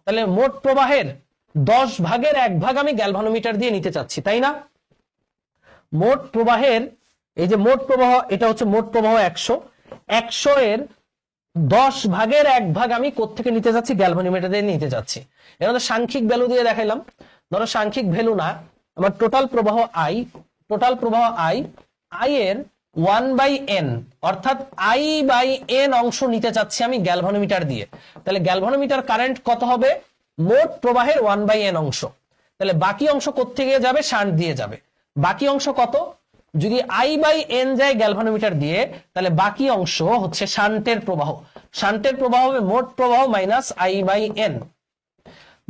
Speaker 1: তাহলে মোট প্রবাহের 10 ভাগের 1 ভাগ আমি গ্যালভানোমিটার দিয়ে নিতে চাচ্ছি, তাই না? মোট প্রবাহের এই যে মোট প্রবাহ, এটা হচ্ছে মোট প্রবাহ 100 এর 10 ভাগের 1 ভাগ আমি কোত্থেকে নিতে যাচ্ছি? গ্যালভানোমিটার দিয়ে নিতে যাচ্ছি। এর মধ্যে সাংখ্যিক ভ্যালু দিয়ে দেখাইলাম। ধরো সাংখ্যিক ভ্যালু না, আমার টোটাল প্রবাহ আই, টোটাল প্রবাহ আই এর 1/n অর্থাৎ I/n অংশ নিতে চাচ্ছি আমি গ্যালভানোমিটার দিয়ে। তাহলে গ্যালভানোমিটার কারেন্ট কত হবে? মোট প্রবাহের 1/n অংশ। তাহলে বাকি অংশ কোত্থেকে যাবে? শান্ট দিয়ে যাবে। বাকি অংশ কত? যদি I/n যায় গ্যালভানোমিটার দিয়ে, তাহলে বাকি অংশ হচ্ছে শান্টের প্রবাহ। শান্টের প্রবাহ হবে মোট প্রবাহ মাইনাস I/n।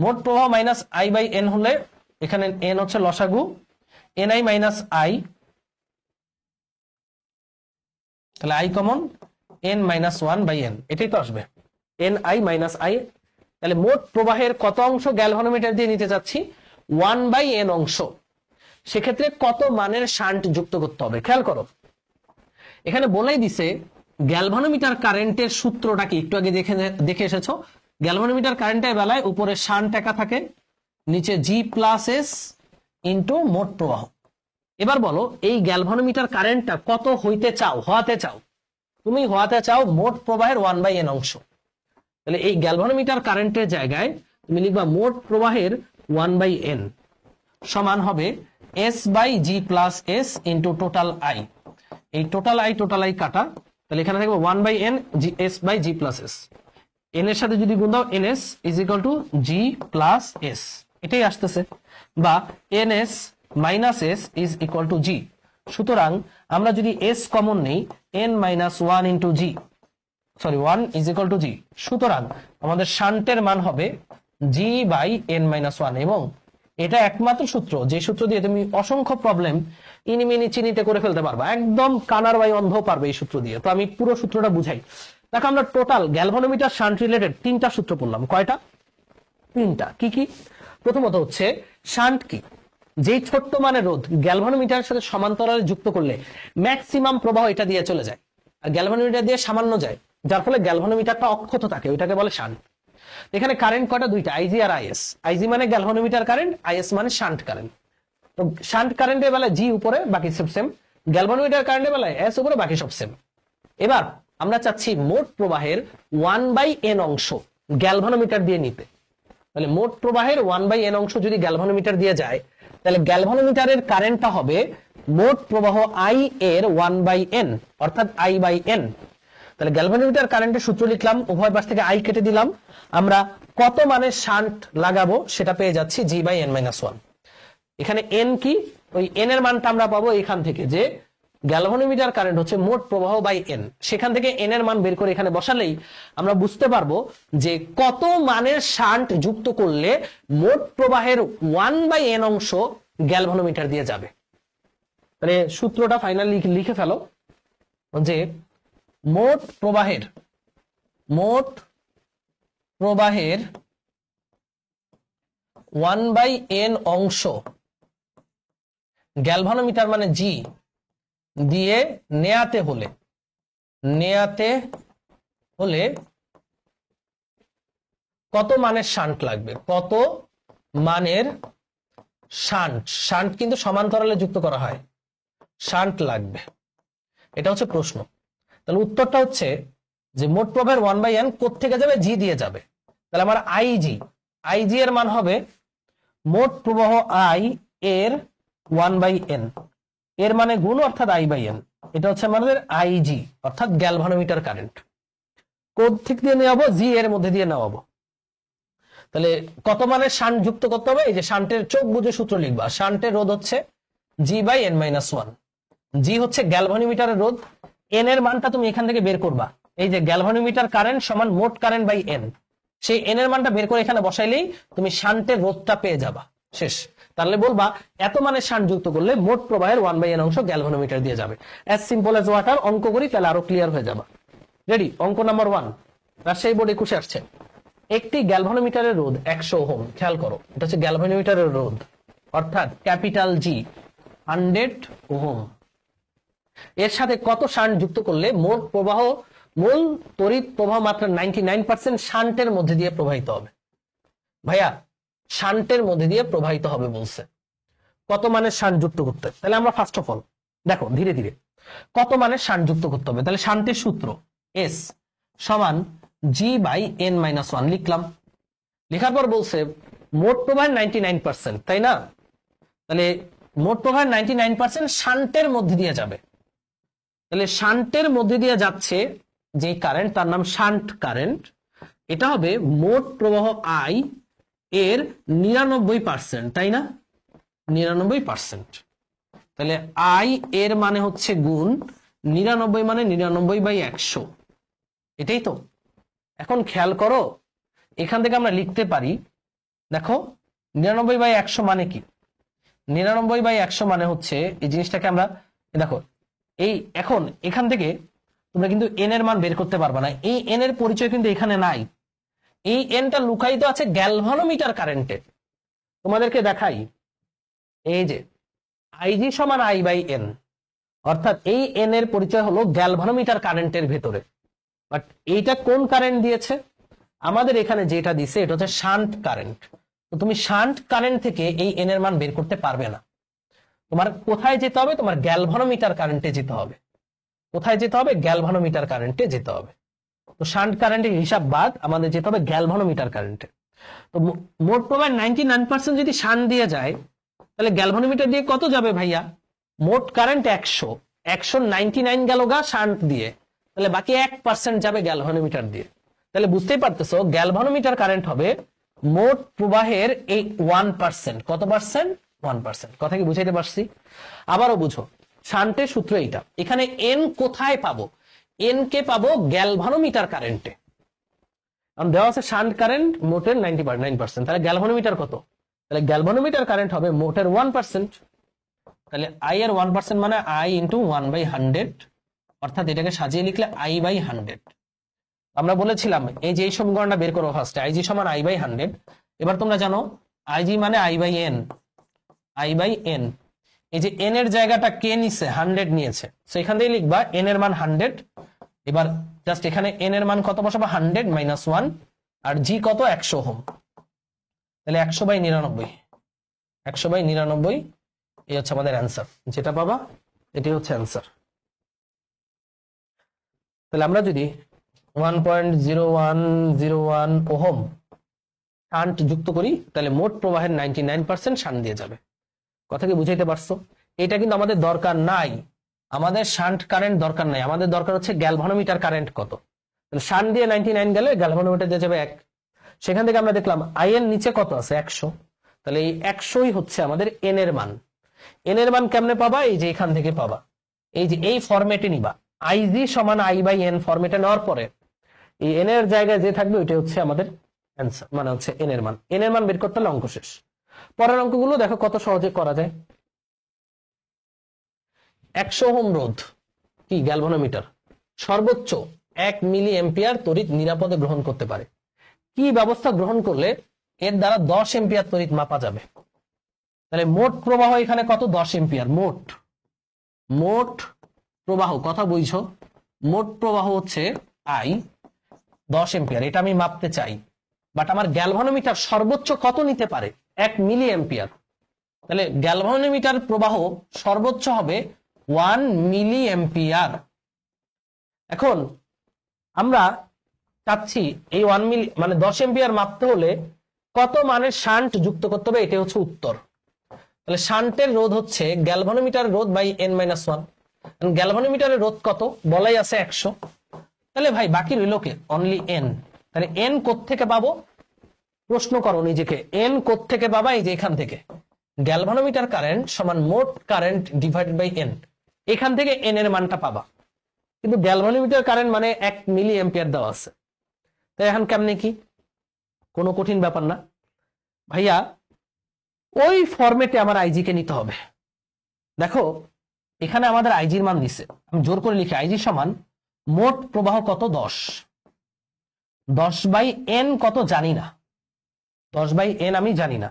Speaker 1: মোট প্রবাহ মাইনাস I/n হলে এখানে n হচ্ছে লসাগু, ni মাইনাস i, তাহলে i common, n minus 1/n, এটাই তো আসবে ni মাইনাস i। তাহলে মোট প্রবাহের কত অংশ গ্যালভানোমিটার দিয়ে নিতে চাচ্ছি? 1/n অংশ। সেক্ষেত্রে কত মানের শান্ট যুক্ত করতে হবে? খেয়াল করো, এখানে বলেই দিছে গ্যালভানোমিটার কারেন্টের সূত্রটা কি, একটু আগে দেখে এসেছো। গ্যালভানোমিটার কারেন্টের বেলায় উপরে শান্ট একা থাকে, নিচে জি প্লাস এস ইন্টু মোট প্রবাহ। এবার বলো, এই গ্যালভানোমিটার কারেন্টটা কত হওয়াতে চাও? তুমি হওয়াতে চাও মোট প্রবাহের 1/n অংশ। তাহলে এই গ্যালভানোমিটার কারেন্টের জায়গায় তুমি লিখবা মোট প্রবাহের 1/n সমান হবে s by G plus S into total I. এই টোটাল আই কাটা, তাহলে এখানে থাকবে 1/n s by G plus S. n এর সাথে যদি গুণ দাও ns is equal to G plus S, এটাই আসতেছে, বা ns minus S is equal to G. সুতরাং আমরা যদি s কমন নেই, n minus 1 into G, sorry 1 is equal to G. সুতরাং আমাদের শান্টের মান হবে জি বাই n মাইনাস 1। এবং এটা একমাত্র সূত্র যে সূত্র দিয়ে তুমি অসংখ্য প্রবলেম ইনিমিনি চিনিতে করে ফেলতে পারবা, একদম কানার বাই অন্ধ পারবে এই সূত্র দিয়ে। তো আমি পুরো সূত্রটা বুঝাই। দেখো, আমরা টোটাল গ্যালভানোমিটার শান্ট রিলেটেড 3টা সূত্র পড়লাম। কয়টা? 3টা। কি কি? প্রথমত হচ্ছে শান্ট কি, যেই ছোট্ট মানের রোধ গ্যালভানোমিটারের সাথে সমান্তরালে যুক্ত করলে ম্যাক্সিমাম প্রবাহ এটা দিয়ে চলে যায়, আর গ্যালভানোমিটার দিয়ে সামান্য যায়, যার ফলে গ্যালভানোমিটারটা অক্ষত থাকে, ওইটাকে বলে শান্ট। এখানে কারেন্ট কয়টা? 2টা, আইজি আর আইএস। আইজি মানে গ্যালভানোমিটার কারেন্ট, আইএস মানে শান্ট কারেন্ট। তো শান্ট কারেন্টের বেলায় জি উপরে, বাকি সব সেম। গ্যালভানোমিটার কারেন্টের বেলায় এস উপরে, বাকি সব সেম। এবার আমরা চাচ্ছি মোট প্রবাহের 1/n অংশ গ্যালভানোমিটার দিয়ে নিতে। তাহলে মোট প্রবাহের 1/n অংশ যদি গ্যালভানোমিটার দিয়ে যায়, তাহলে গ্যালভানোমিটারের কারেন্টটা হবে মোট প্রবাহ আই এর 1/n, অর্থাৎ I/n। তাহলে গ্যালভানোমিটার কারেন্টের সূত্র লিখলাম, উভয় পাশ থেকে আই কেটে দিলাম, আমরা কত মানের শান্ট লাগাবো সেটা পেয়ে যাচ্ছি G/n-1। এখানে n কি, ওই n এর মানটা আমরা পাবো এখান থেকে, যে গ্যালভানোমিটার কারেন্ট হচ্ছে মোট প্রবাহ বাই n। সেখান থেকে n এর মান বের করে এখানে বসালেই আমরা বুঝতে পারবো যে কত মানের শান্ট যুক্ত করলে মোট প্রবাহের 1/n অংশ গ্যালভানোমিটার দিয়ে যাবে। তাহলে সূত্রটা ফাইনালি লিখে ফেলো, যে মোট প্রবাহের 1/n অংশ গ্যালভানোমিটার মানে G দিয়ে নেয়াতে হলে কত মানের শান্ট লাগবে, কত মানের শান্ট কিন্তু সমান্তরালে যুক্ত করা হয়, শান্ট লাগবে, এটা হচ্ছে প্রশ্ন। তাহলে উত্তরটা হচ্ছে যে মোট প্রবাহের 1/n কোত্থেকে যাবে, জি দিয়ে যাবে। তাহলে আমার আইজি এর মান হবে মোট প্রবাহ আই এর 1/n, এর মানে গুণ অর্থাৎ I/n। এটা হচ্ছে আমাদের আইজি অর্থাৎ গ্যালভানোমিটার কারেন্ট। কোথ থেকে দিয়ে নেওয়াবো, জি এর মধ্যে দিয়ে নেওয়াবো। তাহলে কত মানের শান্ট যুক্ত করতে হবে, এই যে শান্টের চোখ বুঝে সূত্র লিখবা, শান্টের রোধ হচ্ছে G/n-1। জি হচ্ছে গ্যালভানোমিটারের রোধ, এন এর মানটা তুমি এখান থেকে বের করবা, এই যে গ্যালভানোমিটার কারেন্ট সমান মোট কারেন্ট বাই এন, সেই এন এর মানটা বের করে এখানে বসাইলেই তুমি শান্টের রোধটা পেয়ে যাবা, শেষ। তাহলে বলবা এত মানের শান্ট যুক্ত করলে মোট প্রবাহের 1/n অংশ গ্যালভানোমিটার দিয়ে যাবে। As simple as water. অঙ্ক করি তাহলে আরো ক্লিয়ার হয়ে যাবে। রেডি? অঙ্ক নাম্বার 1 রাজশাহী বোর্ড 21 আসছে। একটি গ্যালভানোমিটারের রোধ 100 ওহম। খেয়াল করো, এটা হচ্ছে গ্যালভানোমিটারের রোধ, অর্থাৎ ক্যাপিটাল জি 100 ওহম। এর সাথে কত শান্ট যুক্ত করলে মূল তড়িৎ প্রবাহ মাত্রা 99% শান্টের মধ্যে দিয়ে প্রবাহিত হবে? ভাইয়া শান্টের মধ্যে দিয়ে প্রবাহিত হবে বলছে, কত মানের শান্ট যুক্ত করতে? তাহলে আমরা ফার্স্ট অফ অল দেখো ধীরে ধীরে কত মানের শান্ট যুক্ত করতে হবে। তাহলে শান্টের সূত্র এস সমান G/n-1 লিখলাম। লেখার পর বলছে মোট প্রবাহের 99%, তাই না? তাহলে মোট প্রবাহের 99% শান্টের মধ্যে দিয়ে যাবে। তাহলে শান্টের মধ্যে দিয়ে যাচ্ছে যে কারেন্ট, তার নাম শান্ট কারেন্ট। এটা হবে মোট প্রবাহ আই এর 99%, তাই না? 99%। তাহলে আই এর মানে হচ্ছে গুণ 99 মানে 99/100, এটাই তো। এখন খেয়াল করো, এখান থেকে আমরা লিখতে পারি, দেখো 99/100 মানে কি? 99/100 মানে হচ্ছে এই জিনিসটাকে আমরা দেখো, এই এখন এখান থেকে তোমরা কিন্তু এন এর মান বের করতে পারবে না, এই এন এর পরিচয় কিন্তু এখানে নাই। এই এনটা লুকায়িত আছে গ্যালভানোমিটার কারেন্টে। তোমাদেরকে দেখাই, এই যে আইজি সমান I/n, অর্থাৎ এই এন এর পরিচয় হলো গ্যালভানোমিটার কারেন্টের ভেতরে। বাট এইটা কোন কারেন্ট দিয়েছে? আমাদের এখানে যেটা দিছে এটা হচ্ছে শান্ট কারেন্ট। তো তুমি শান্ট কারেন্ট থেকে এই এন এর মান বের করতে পারবে না। তোমার কোথায় যেতে হবে? তোমার গ্যালভানোমিটার কারেন্টে যেতে হবে। কোথায় যেতে হবে? গ্যালভানোমিটার কারেন্টে যেতে হবে। তো শান্ট কারেন্টের হিসাব বাদ, আমাদের যেতে হবে গ্যালভানোমিটার কারেন্টে। তো মোট প্রবাহের 99% যদি শান্ট দিয়ে যায়, তাহলে গ্যালভানোমিটার দিয়ে কত যাবে ভাইয়া? মোট কারেন্ট 100 গেল গা শান্ট দিয়ে, তাহলে বাকি 1% যাবে গ্যালভানোমিটার দিয়ে। তাহলে বুঝতেই পারতেছো গ্যালভানোমিটার কারেন্ট হবে মোট প্রবাহের এই 1%। কত পার্সেন্ট? 1%। কথা কি বুঝাইতে পারছি? আবারও বুঝো, শান্টের সূত্র এইটা। এখানে এন কোথায় পাবো? এন কে পাবো গ্যালভানোমিটার কারেন্টে। দেওয়া আছে শান্ট কারেন্ট মোটের 99%, তাহলে গ্যালভানোমিটার কত? তাহলে গ্যালভানোমিটার কারেন্ট হবে মোটের 1%। তাহলে আই এর 1% মানে আই ইন্টু 1/100, অর্থাৎ এটাকে সাজিয়ে লিখলে I/100। আমরা বলেছিলাম এই যে এই সমীকরণটা বের করো ফার্স্টে, আইজি সমান I/100। এবার তোমরা জানো আইজি মানে I/n। এই যে এন এর জায়গাটা কে নিছে? 100 নিয়েছে, তো এখান থেকে লিখবা এন এর মান 100। এবার জাস্ট এখানে এন এর মান কত বসাবো? 100 - 1, আর জি কত? 100 ওহম। তাহলে 100/99 এই হচ্ছে আমাদের অ্যান্সার, যেটা পাবা এটাই হচ্ছে অ্যান্সার। তাহলে আমরা যদি 1.0101 ওহম শান্ট যুক্ত করি, তাহলে মোট প্রবাহের 99% শান্ট দিয়ে যাবে। কথা কি বুঝাইতে পারছো? এটা কিন্তু আমাদের দরকার নাই, আমাদের শান্ট কারেন্ট দরকার নাই, আমাদের দরকার হচ্ছে গ্যালভানোমিটার কারেন্ট কত। শান্ট দিয়ে 99 গেলে গ্যালভানোমিটার দিয়ে যাবে 1। সেখান থেকে আমরা দেখলাম আই এর নিচে কত আছে, 100। তাহলে এই 100ই হচ্ছে আমাদের এন এর মান। এন এর মান কেমনে পাবা? এই যে এখান থেকে পাবা, এই যে এই ফরম্যাটে নিবা, আইজি সমান আই বাই এন ফরম্যাটে নেওয়ার পরে এই এন এর জায়গায় যে থাকবে ওইটা হচ্ছে আমাদের অ্যান্সার, মানে হচ্ছে এন এর মান। এন এর মান বের করতে হলে অঙ্ক শেষ। পরের অঙ্কগুলো দেখো কত সহজে করা যায়। 100 ওহম রোধ কি গ্যালভানোমিটার, সর্বোচ্চ 1 মিলি এম্পিয়ার তড়িৎ নিরাপদে গ্রহণ করতে পারে। কি ব্যবস্থা গ্রহণ করলে এর দ্বারা 10 এম্পিয়ার তড়িৎ মাপা যাবে? তাহলে মোট প্রবাহ এখানে কত? 10 এম্পিয়ার। মোট প্রবাহ, কথা বুঝছো? মোট প্রবাহ হচ্ছে আই 10 এম্পিয়ার, এটা আমি মাপতে চাই, বাট আমার গ্যালভানোমিটার সর্বোচ্চ কত নিতে পারে? 1 মিলি এম্পিয়ার। তাহলে গ্যালভানোমিটার প্রবাহ সর্বোচ্চ হবে 1 মিলি এম্পিয়ার। এখন আমরা চাচ্ছি এই 1 মিলি মানে 10 এম্পিয়ার মাপতে হলে কত মানের শান্ট যুক্ত করতে হবে, এটা হচ্ছে উত্তর। তাহলে শান্টের রোধ হচ্ছে গ্যালভানোমিটার রোধ বাই n-1। গ্যালভানোমিটারের রোধ কত? বলাই আছে 100। তাহলে ভাই বাকি রইল কে? Only N. তাহলে এন কোত্থেকে পাবো? প্রশ্ন করো নিজেকে, এন কোত্থেকে পাবা? এই যে এখান থেকে। গ্যালভানোমিটার কারেন্ট সমান মোট কারেন্ট ডিভাইডেড বাই এন, এখান থেকে এন এর মানটা পাবা। কিন্তু গ্যালভানোমিটার কারেন্ট মানে 1 মিলি এম্পিয়ার দেওয়া আছে। তাই এখন কেমনে কি? কোনো কঠিন ব্যাপার না ভাইয়া, ওই ফরম্যাটে আমার আইজি কে নিতে হবে। দেখো এখানে আমাদের আইজির মান দিছে, আমি জোর করে লিখি আইজি সমান মোট প্রবাহ কত? 10 বাই এন কত জানি না, 10 বাই এন আমি জানি না,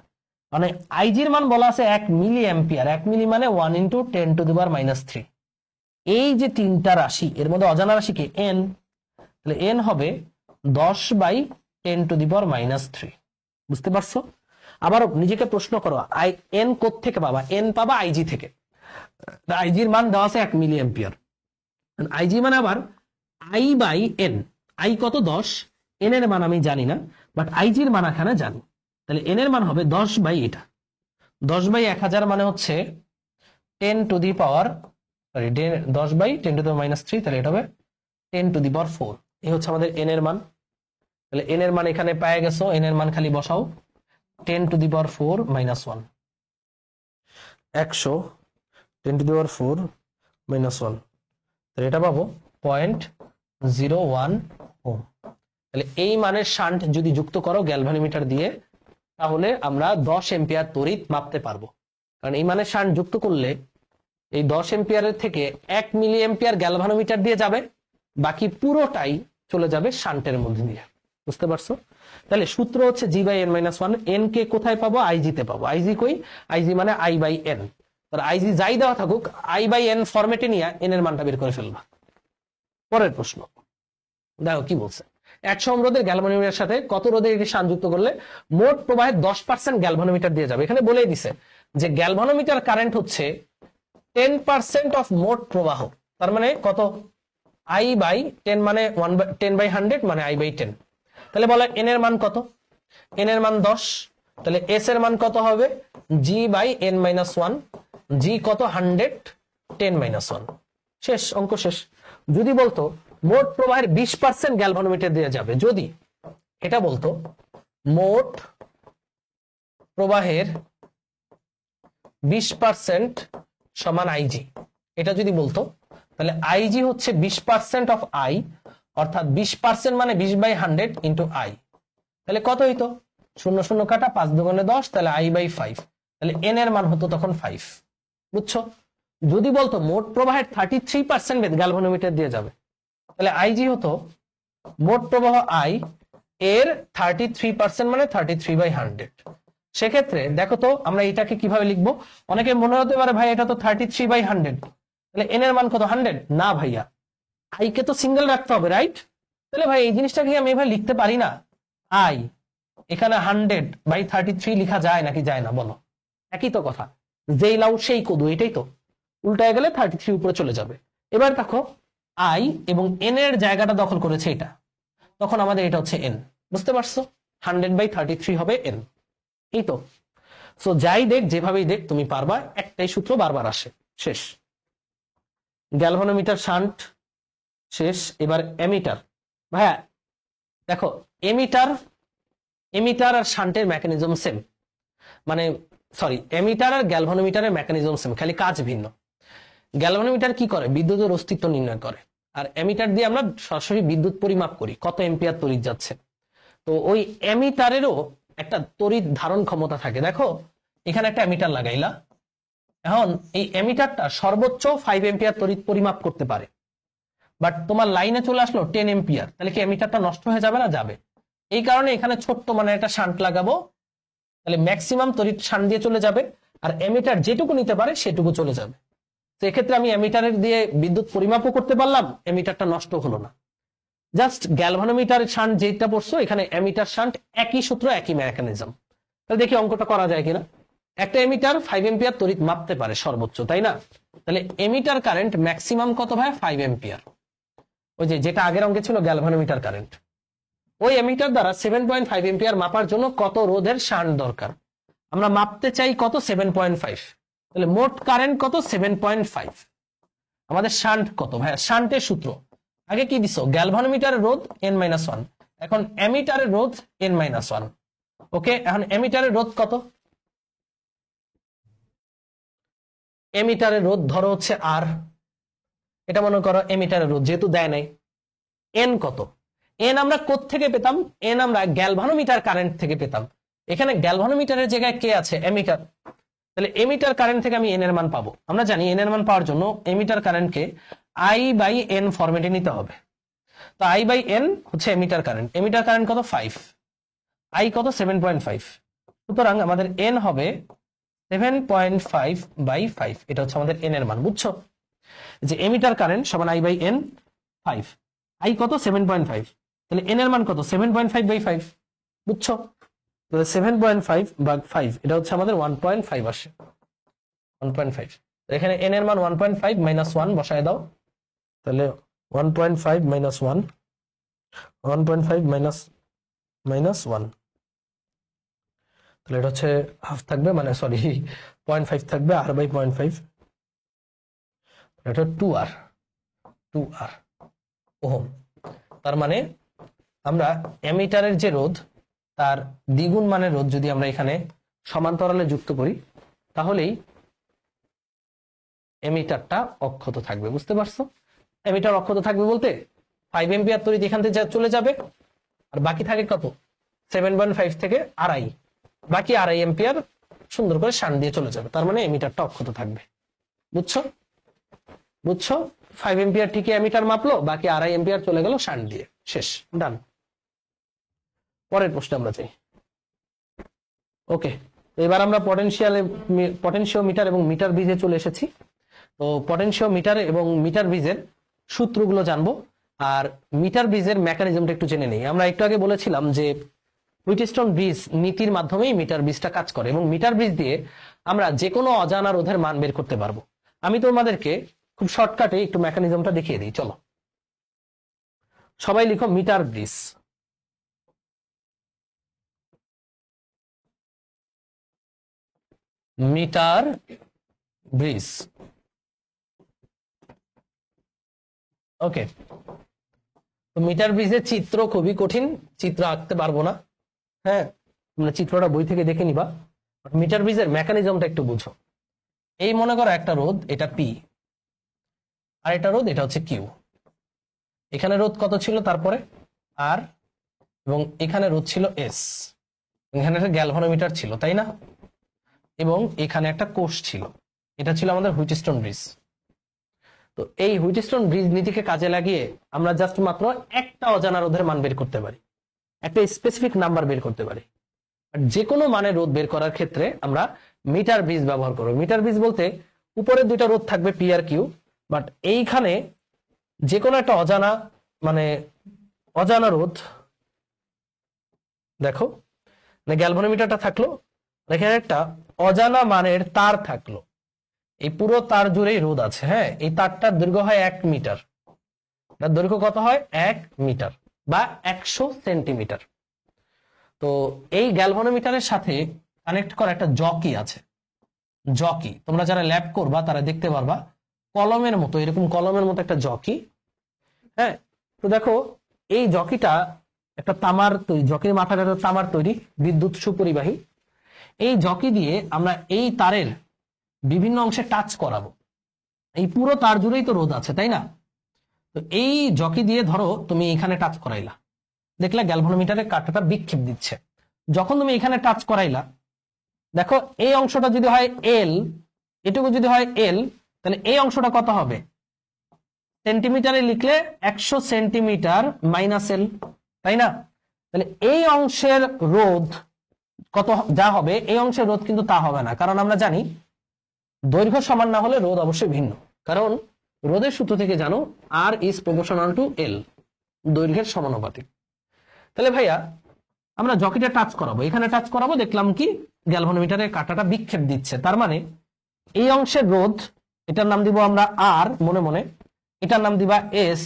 Speaker 1: মানে আইজির মান বলা আছে 1 মিলি এম্পিয়ার। 1 মিলি মানে 1 × 10⁻³ এই যে তিনটা রাশি, এর মধ্যে অজানা রাশি কি? এন। তাহলে এন হবে 10 বাই 10⁻³ বুঝতে পারছো? আবার নিজেকে প্রশ্ন করো, এন কোত্থেকে পাবা? এন পাবা আইজি থেকে। আইজির মান দেওয়া আছে 1 মিলি এম্পিয়ার, আইজি মানে আবার আই বাই এন। আই কত? 10, এন এর মান আমি জানি না, বাট আইজির মান এখানে জানি। তাহলে এন এর মান হবে 10 বাই এটা, 10 বাই 1000 মানে হচ্ছে 10 বাই 10⁻³, তাহলে এটা হবে 10⁻⁴। এই হচ্ছে আমাদের এন এর মান। তাহলে এন এর মান এখানে পেয়ে গেছো, এন এর মান খালি বসাও 10⁻⁴ - 1। 100 10⁻⁴ - 1, তাহলে এটা পাবো 0.01 ওহম। তাহলে এই মানের শান্ট যদি যুক্ত করো গ্যালভানোমিটার দিয়ে, তাহলে আমরা 10 এম্পিয়ার তড়িৎ মাপতে পারবো। কারণ এই মানের শান্ট যুক্ত করলে এই 10 এম্পিয়ারের থেকে 1 মিলি এম্পিয়ার গ্যালভানোমিটার দিয়ে যাবে, বাকি পুরোটাই চলে যাবে শান্টের মধ্যে দিয়ে। বুঝতে পারছো? তাহলে সূত্র হচ্ছে জি বাই n-1। এন কে কোথায় পাবো? আইজি তে পাবো। আইজি কই? আইজি মানে আই বাই এন। আইজি যাই দেওয়া থাকুক, আই বাই এন ফরম্যাটে নিয়ে এন এর মানটা বের করে ফেলবা। পরের প্রশ্ন দেখো কি বলছে। 100 ওহম রোধের গ্যালভানোমিটারের সাথে কত রোধের একটি শান্ট যুক্ত করলে মোট প্রবাহের 10% গ্যালভানোমিটার দিয়ে যাবে? এখানে বলেই দিছে যে গ্যালভানোমিটার কারেন্ট হচ্ছে 10% অফ মোট প্রবাহ। তার মানে কত? আই বাই 10 মানে 10/100 মানে আই বাই 10। তাহলে বলা এন এর মান কত? এন এর মান 10। তাহলে এস এর মান কত হবে? জি বাই n-1। জি কত? 100, 10-1। শেষ, অঙ্ক শেষ। যদি বলতো মোট প্রবাহের 20% গ্যালভানোমিটার দিয়ে যাবে, যদি এটা বলতো মোট প্রবাহের 20% সমান আইজি, এটা যদি বলতো, তাহলে আইজি হচ্ছে 20% অফ আই, অর্থাৎ 20% মানে 20/100 ইন্টু আই। তাহলে কত হইতো? 0 0 কাটা, 5 × 10, তাহলে আই বাই 5। তাহলে এন এর মান হতো তখন 5। বুঝছো? যদি বলতো মোট প্রবাহের 33% গ্যালভানোমিটার দিয়ে যাবে, তাহলে আইজি হতো মোট প্রবাহ আই এর 33% মানে 33/100। সেক্ষেত্রে দেখো তো আমরা এটাকে কিভাবে লিখবো? অনেকে মনে হতে পারে ভাই এটা তো 33/100, তাহলে এন এর মান কত? 100? না ভাইয়া, আই কে তো সিঙ্গেল রাখতে হবে, রাইট? তাহলে ভাই এই জিনিসটাকে আমি এভাবে লিখতে পারি না। আই এখানে 100/33 লিখা যায় নাকি যায় না বলো? একই তো কথা, যেই লাউ সেই কদু, এটাই তো। উল্টায় গেলে 33 উপরে চলে যাবে। এবার দেখো আই এবং এন এর জায়গাটা দখল করেছে এটা, তখন আমাদের এটা হচ্ছে এন। বুঝতে পারছো? 100/33 হবে এন, এই তো। সো যাই দেখ যেভাবেই দেখ তুমি পারবা, একটাই সূত্র বারবার আসে, শেষ। গ্যালভানোমিটার শান্ট শেষ। এবার এমিটার। ভাইয়া দেখো, এমিটার এমিটার আর শান্টের মেকানিজম সেম, মানে সরি, এমিটার আর গ্যালভানোমিটারের মেকানিজম সেম, খালি কাজ ভিন্ন। গ্যালভানোমিটার কি করে? বিদ্যুতের অস্তিত্ব নির্ণয় করে। আর এমিটার দিয়ে আমরা সরাসরি বিদ্যুৎ পরিমাপ করি, কত এম্পিয়ার তড়িৎ যাচ্ছে। তো ওই এমিটারেরও একটা তড়িৎ ধারণ ক্ষমতা থাকে। দেখো এখানে একটা এমিটার লাগাইলা, এখন এই এমিটারটা সর্বোচ্চ 5 এম্পিয়ার তড়িৎ পরিমাপ করতে পারে, বাট তোমার লাইনে চলে আসলো 10 এম্পিয়ার, তাহলে কি এমিটারটা নষ্ট হয়ে যাবে না? যাবে। এই কারণে এখানে ছোট্ট মানে একটা শান্ট লাগাবো, তাহলে ম্যাক্সিমাম তড়িৎ শান্ট দিয়ে চলে যাবে, আর এমিটার যেটুকু নিতে পারে সেটুকু চলে যাবে। তো এক্ষেত্রে আমি এমিটারের দিয়ে বিদ্যুৎ পরিমাপও করতে পারলাম, এমিটারটা নষ্ট হলো না। জাস্ট গ্যালভানোমিটার শান্ট যেটা পড়ছো, এখানে এমিটার শান্ট একই সূত্র, একই মেকানিজম। তাহলে দেখি অঙ্কটা করা যায় কিনা। একটা এমিটার 5 এম্পিয়ার তড়িৎ মাপতে পারে সর্বোচ্চ, তাই না? তাহলে এমিটার কারেন্ট ম্যাক্সিমাম কত ভাই? 5 এম্পিয়ার। ওই যে যেটা আগের অঙ্কে ছিল গ্যালভানোমিটার কারেন্ট, ওই এমিটার দ্বারা 7.5 এম্পিয়ার মাপার জন্য কত রোধের শান্ট দরকার? আমরা মাপতে চাই কত? 7.5। তাহলে মোট কারেন্ট কত? 7.5। আমাদের শান্ট কত ভাইয়া? শান্টের সূত্র আগে কি দিছো? গ্যালভানোমিটারের রোধ n-1, এখন এমিটারের রোধ n-1। ওকে, এখন এমিটারের রোধ কত? এমিটারের রোধ ধরো হচ্ছে আর, এটা মনে করো এমিটারের রোধ, যেহেতু দেয় নাই। এন কত? এন আমরা কোত্থেকে পেতাম? এন আমরা গ্যালভানোমিটার কারেন্ট থেকে পেতাম। এখানে গ্যালভানোমিটারের জায়গায় কে আছে? এমিটার। তাহলে এমিটার কারেন্ট থেকে আমি এন এর মান পাবো। আমরা জানি এন এর মান পাওয়ার জন্য এমিটার কারেন্টকে আই বাই এন ফরম্যাটে নিতে হবে। তো আই বাই এন হচ্ছে এমিটার কারেন্ট। এমিটার কারেন্ট কত? 5। আই কত? 7.5। সুতরাং আমাদের এন হবে 7.5 বাই 5। এটা হচ্ছে আমাদের এন এর মান, বুঝছো? যে এমিটার কারেন্ট সমান আই বাই এন 5, আই কত? 7.5, তাহলে এন এর মান কত? 7.5 বাই 5, বুঝছো? তাহলে 7.5 ভাগ 5, এটা হচ্ছে আমাদের 1.5 আসে, 1.5। এখানে এন এর মান 1.5 মাইনাস 1 বসায় দাও, তাহলে 1.5 মাইনাস 1, 1.5 মাইনাস 1, তাহলে এটা হচ্ছে হাফ থাকবে, মানে সরি 0.5 থাকবে, আর বাই 0.5, এটা 2R ওহম। তার মানে আমরা এমিটারের যে রোধ তার দ্বিগুণ মানের রোধ যদি আমরা এখানে সমান্তরালে যুক্ত করি, তাহলেই এমিটারটা অক্ষত থাকবে। বুঝতে পারছো? এমিটার অক্ষত থাকবে বলতে 5 এম্পিয়ার তড়িৎ এখান থেকে চলে যাবে, আর বাকি থাকে কত? 7.5 থেকে আড়াই, বাকি আড়াই এম্পিয়ার সুন্দর করে শান্ট দিয়ে চলে যাবে। তার মানে এমিটারটা অক্ষত থাকবে। বুঝছো? 5 এম্পিয়ার ঠিকই এমিটার মাপলো, বাকি আড়াই এম্পিয়ার চলে গেল শান্ট দিয়ে, শেষ, ডান। পরের প্রশ্নে আমরা যাই। ওকে, এবার আমরা পটেনশিওমিটার এবং মিটার ব্রিজে চলে এসেছি। তো পটেনশিওমিটার এবং মিটার ব্রিজের সূত্রগুলো জানবো, আর মিটার ব্রিজের মেকানিজমটা একটু জেনে নেই। আমরা একটু আগে বলেছিলাম যে হুইটস্টোন ব্রিজ নীতির মাধ্যমেই মিটার ব্রিজটা কাজ করে, এবং মিটার ব্রিজ দিয়ে আমরা যে কোনো অজানা রোধের মান বের করতে পারবো। আমি তোমাদেরকে খুব শর্টকাটে একটু মেকানিজমটা দেখিয়ে দিই, চলো। সবাই লিখো মিটার ব্রিজ। মিটার ব্রিজ, ওকে। তো মিটার ব্রিজের চিত্র খুবই কঠিন, চিত্র আঁকতে পারবো না, হ্যাঁ, তোমরা চিত্রটা বই থেকে দেখে নিবা। মিটার ব্রিজের মেকানিজমটা একটু বুঝো। এই মনে করো একটা রোধ, এটা পি, আর এটা রোধ, এটা হচ্ছে কিউ। এখানে রোধ কত ছিল? তারপরে আর, এবং এখানে রোধ ছিল এস, এখানে একটা গ্যালভানোমিটার ছিল, তাই না? এবং এখানে একটা কোষ ছিল, এটা ছিল আমাদের হুইটস্টোন ব্রিজ। তো এই হুইটস্টোন ব্রিজ নীতিকে কাজে লাগিয়ে আমরা জাস্ট মাত্র একটা অজানা রোধের মান বের করতে পারি, একটা স্পেসিফিক নাম্বার বের করতে পারি। আর যে কোনো মানের রোধ বের করার ক্ষেত্রে আমরা মিটার ব্রিজ ব্যবহার করব। মিটার ব্রিজ বলতে উপরে দুইটা রোধ থাকবে পি আর কিউ, বাট এইখানে যে কোনো একটা অজানা রোধ, দেখো গ্যালভানোমিটারটা থাকলো, এখানে একটা অজানা মানের তার থাকলো, এই পুরো তার জুড়েই রোধ আছে, হ্যাঁ। এই তারটার দৈর্ঘ্য হয় 1 মিটার, তার দৈর্ঘ্য কত হয়? 1 মিটার বা 100 সেন্টিমিটার। তো এই গ্যালভানোমিটারের সাথে কানেক্ট করা একটা জকি আছে। জকি তোমরা যারা ল্যাব করবা তারা দেখতে পারবা কলমের মতো, এরকম কলমের মতো একটা জকি। হ্যাঁ, তো দেখো এই জকিটা একটা তামার তৈরি, জকির মাথাটা একটা তামার তৈরি, বিদ্যুৎ সুপরিবাহী। এই জকি দিয়ে আমরা এই তারের বিভিন্ন অংশে টাচ করাবো। এই পুরো তার জুড়েই তো রোধ আছে, তাই না? তো এই জকি দিয়ে ধরো তুমি এখানে টাচ করাইলা, দেখলা গ্যালভানোমিটারের কাঁটাটা বিক্ষেপ দিচ্ছে। যখন তুমি এখানে টাচ করাইলা, দেখো এই অংশটা যদি হয় এল, এটুকু যদি হয় এল, তাহলে এই অংশটা কত হবে? সেন্টিমিটারে লিখলে 100 সেন্টিমিটার মাইনাস এল, তাই না? তাহলে এই অংশের রোধ কত যা হবে, এই অংশের রোধ কিন্তু তা হবে না, কারণ আমরা জানি দৈর্ঘ্য সমান না হলে রোধ অবশ্যই ভিন্ন। কারণ রোধের সূত্র থেকে জানো আর ইজ প্রপোর্শনাল টু এল, দৈর্ঘ্যের সমানুপাতিক। তাহলে ভাইয়া আমরা জকিটা টাচ করাবো, এখানে টাচ করাবো, দেখলাম কি গ্যালভানোমিটারের কাঁটাটা বিক্ষেপ দিচ্ছে। তার মানে এই অংশের রোধ, এটার নাম দিব আমরা আর, মনে মনে এটার নাম দিবা এস।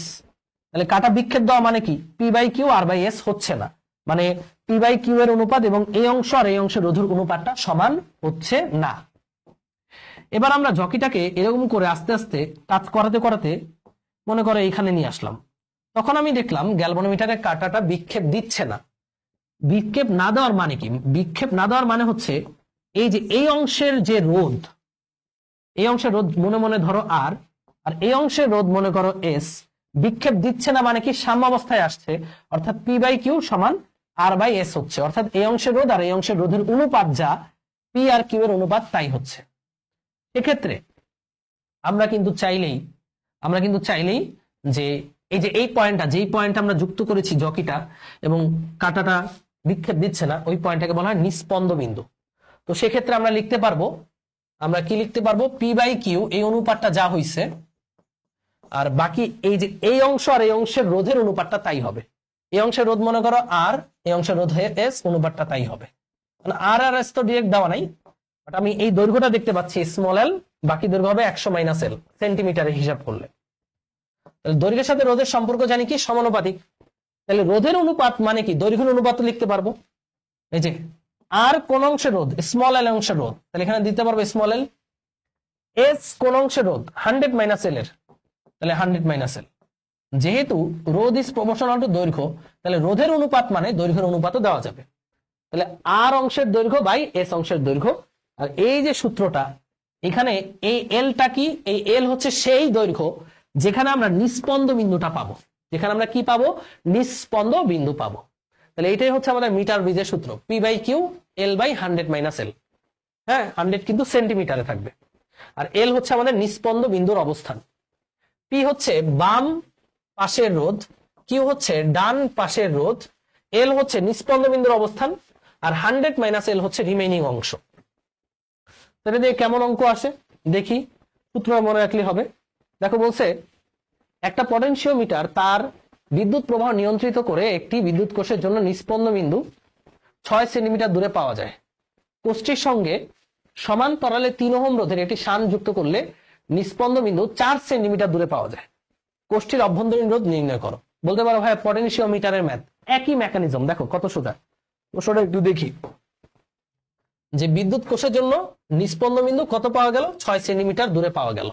Speaker 1: তাহলে কাঁটা বিক্ষেপ দেওয়া মানে কি? P by Q R by S হচ্ছে না, মানে পি বাই কিউ এর অনুপাত এবং এই অংশ আর এই অংশের রোধের অনুপাতটা সমান হচ্ছে না। এবার আমরা জকিটাকে এরকম করে আস্তে আস্তে টাচ করাতে করাতে মনে করে এখানে নিয়ে আসলাম। তখন আমি দেখলাম গ্যালভানোমিটারের কাঁটাটা বিক্ষেপ দিচ্ছে না। বিক্ষেপ না দেওয়ার মানে কি? বিক্ষেপ না দেওয়ার মানে হচ্ছে এই যে এই অংশের যে রোধ, এই অংশের রোধ মনে মনে ধরো আর, আর এই অংশের রোধ মনে করো এস, বিক্ষেপ দিচ্ছে না মানে কি? সাম্যাবস্থায় আসছে, অর্থাৎ পি বাই কিউ সমান আর বাই এস হচ্ছে, অর্থাৎ এই অংশের রোধ আর এই অংশের রোধের অনুপাত যা পি আর কিউ এর অনুপাত তাই হচ্ছে। এক্ষেত্রে আমরা কিন্তু চাইলেই যে এই যে এই পয়েন্টটা, যেই পয়েন্ট আমরা যুক্ত করেছি জকিটা এবং কাঁটাটা বিক্ষেপ দিচ্ছে না, ওই পয়েন্টটাকে বলা হয় নিস্পন্দ বিন্দু। তো সেক্ষেত্রে আমরা লিখতে পারবো, আমরা কি লিখতে পারবো? পি বাই কিউ এই অনুপাতটা যা হইছে, আর বাকি এই যে এই অংশ আর এই অংশের রোধের অনুপাতটা তাই হবে। এই অংশের রোধ মনে করো আর, এই অংশের রোধ এস, অনুপাতটা তাই হবে। আর আর এস তো ডিরেক্ট দেওয়া নাই, বাট আমি এই দৈর্ঘ্যটা দেখতে পাচ্ছি স্মল এল, বাকি দৈর্ঘ্য হবে 100 মাইনাস এল সেন্টিমিটারে হিসাব করলে। তাহলে দৈর্ঘ্যের সাথে রোধের সম্পর্ক জানি কি? সমানুপাতিক। তাহলে রোধের অনুপাত মানে কি? দৈর্ঘ্যের অনুপাত লিখতে পারবো। এই যে আর কোন অংশের রোধ? স্মল এল অংশের রোধ, তাহলে এখানে দিতে পারবো স্মল এল। এস কোন অংশের রোধ? 100 মাইনাস এল এর, তাহলে 100 মাইনাস এল। যেহেতু রোধ ইজ প্রপোর্শনাল টু দৈর্ঘ্য, তাহলে রোধের অনুপাত মানে দৈর্ঘ্যের অনুপাতও দেওয়া যাবে। তাহলে আর অংশের দৈর্ঘ্য বাই এস অংশের দৈর্ঘ্য। আর এই যে সূত্রটা, এখানে এই এলটা কি? এই এল হচ্ছে সেই দৈর্ঘ্য যেখানে আমরা নিস্পন্দ বিন্দুটা পাবো, যেখানে আমরা কি পাবো? নিস্পন্দ বিন্দু পাবো। তাহলে এইটাই হচ্ছে আমাদের মিটার ব্রিজের সূত্র, P by Q L by 100 minus L. হ্যাঁ, 100 কিন্তু সেন্টিমিটারে থাকবে, আর এল হচ্ছে আমাদের নিস্পন্দ বিন্দুর অবস্থান। পি হচ্ছে বাম পাশের রোধ, কিউ হচ্ছে ডান পাশের রোধ, এল হচ্ছে নিস্পন্দ বিন্দুর অবস্থান, আর 100 মাইনাস এল হচ্ছে রিমেইনিং অংশ। তাহলে দিয়ে কেমন অঙ্ক আসে দেখি, সূত্র মনে রাখলে হবে। দেখো বলছে একটা পটেনশিওমিটার তার বিদ্যুৎ প্রবাহ নিয়ন্ত্রিত করে একটি বিদ্যুৎ কোষের জন্য নিস্পন্দ বিন্দু 6 সেন্টিমিটার দূরে পাওয়া যায়। কোষটির সঙ্গে সমান্তরালে 3 ওহম রোধের একটি শান যুক্ত করলে নিস্পন্দ বিন্দু 4 সেন্টিমিটার দূরে পাওয়া যায়। কোষটির অভ্যন্তরীণ রোধ নির্ণয় করো। বলতে পারো ভাই পটেনশিওমিটারের ম্যাথ, একই মেকানিজম। দেখো কত সোজা, ওটা একটু দেখি। যে বিদ্যুৎ কোষের জন্য নিস্পন্দ বিন্দু কত পাওয়া গেল? 6 সেন্টিমিটার দূরে পাওয়া গেল।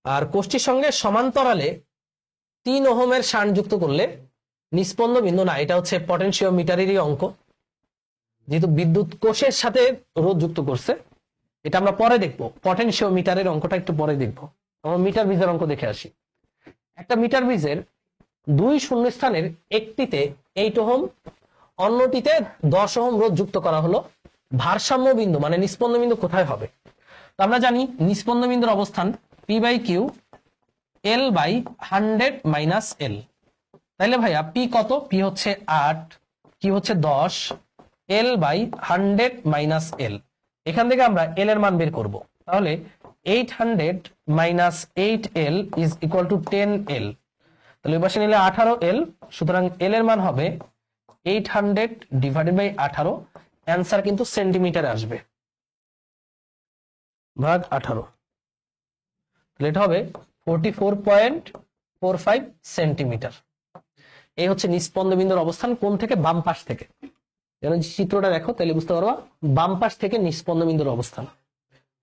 Speaker 1: আর কোষটির সঙ্গে সমান্তরালে 3 ওহমের শান যুক্ত করলে নিস্পন্দ বিন্দু, না এটা হচ্ছে পটেনশিওমিটারেরই অঙ্ক, যেহেতু বিদ্যুৎ কোষের সাথে রোধ যুক্ত করছে, এটা আমরা পরে দেখবো। পটেনশিওমিটারের অঙ্কটা একটু পরে দেখবো। আমরা মিটার ব্রিজের অঙ্ক দেখে আসি। একটা মিটার ব্রিজের 2 শূন্যস্থানের একটিতে 8 ওহম, অন্যটিতে 10 ওহম রোধ যুক্ত করা হলো। ভারসাম্য বিন্দু মানে নিস্পন্দ বিন্দু কোথায় হবে? তো আমরা জানি নিস্পন্দ বিন্দুর অবস্থান P by Q L by 100 minus L. তাইলে ভাইয়া পি কত? পি হচ্ছে 8, কিউ হচ্ছে 10, এল বাই 100 মাইনাস এল। এখান থেকে আমরা এল এর মান বের করব। তাহলে 800 minus 8L is equal two 10L। তাহলে ওই পাশে নিলে 18L, সুতরাং এল এর মান হবে 800 ডিভাইডেড বাই 18। অ্যান্সার কিন্তু সেন্টিমিটারে আসবে, ভাগ 18। তাহলে এটা হবে 44.45 সেন্টিমিটার। এই হচ্ছে নিস্পন্দ বিন্দুর অবস্থান কোন থেকে? বাম পাশ থেকে। যেন চিত্রটা দেখো তাহলে বুঝতে পারবা বাম পাশ থেকে নিস্পন্দ বিন্দুর অবস্থান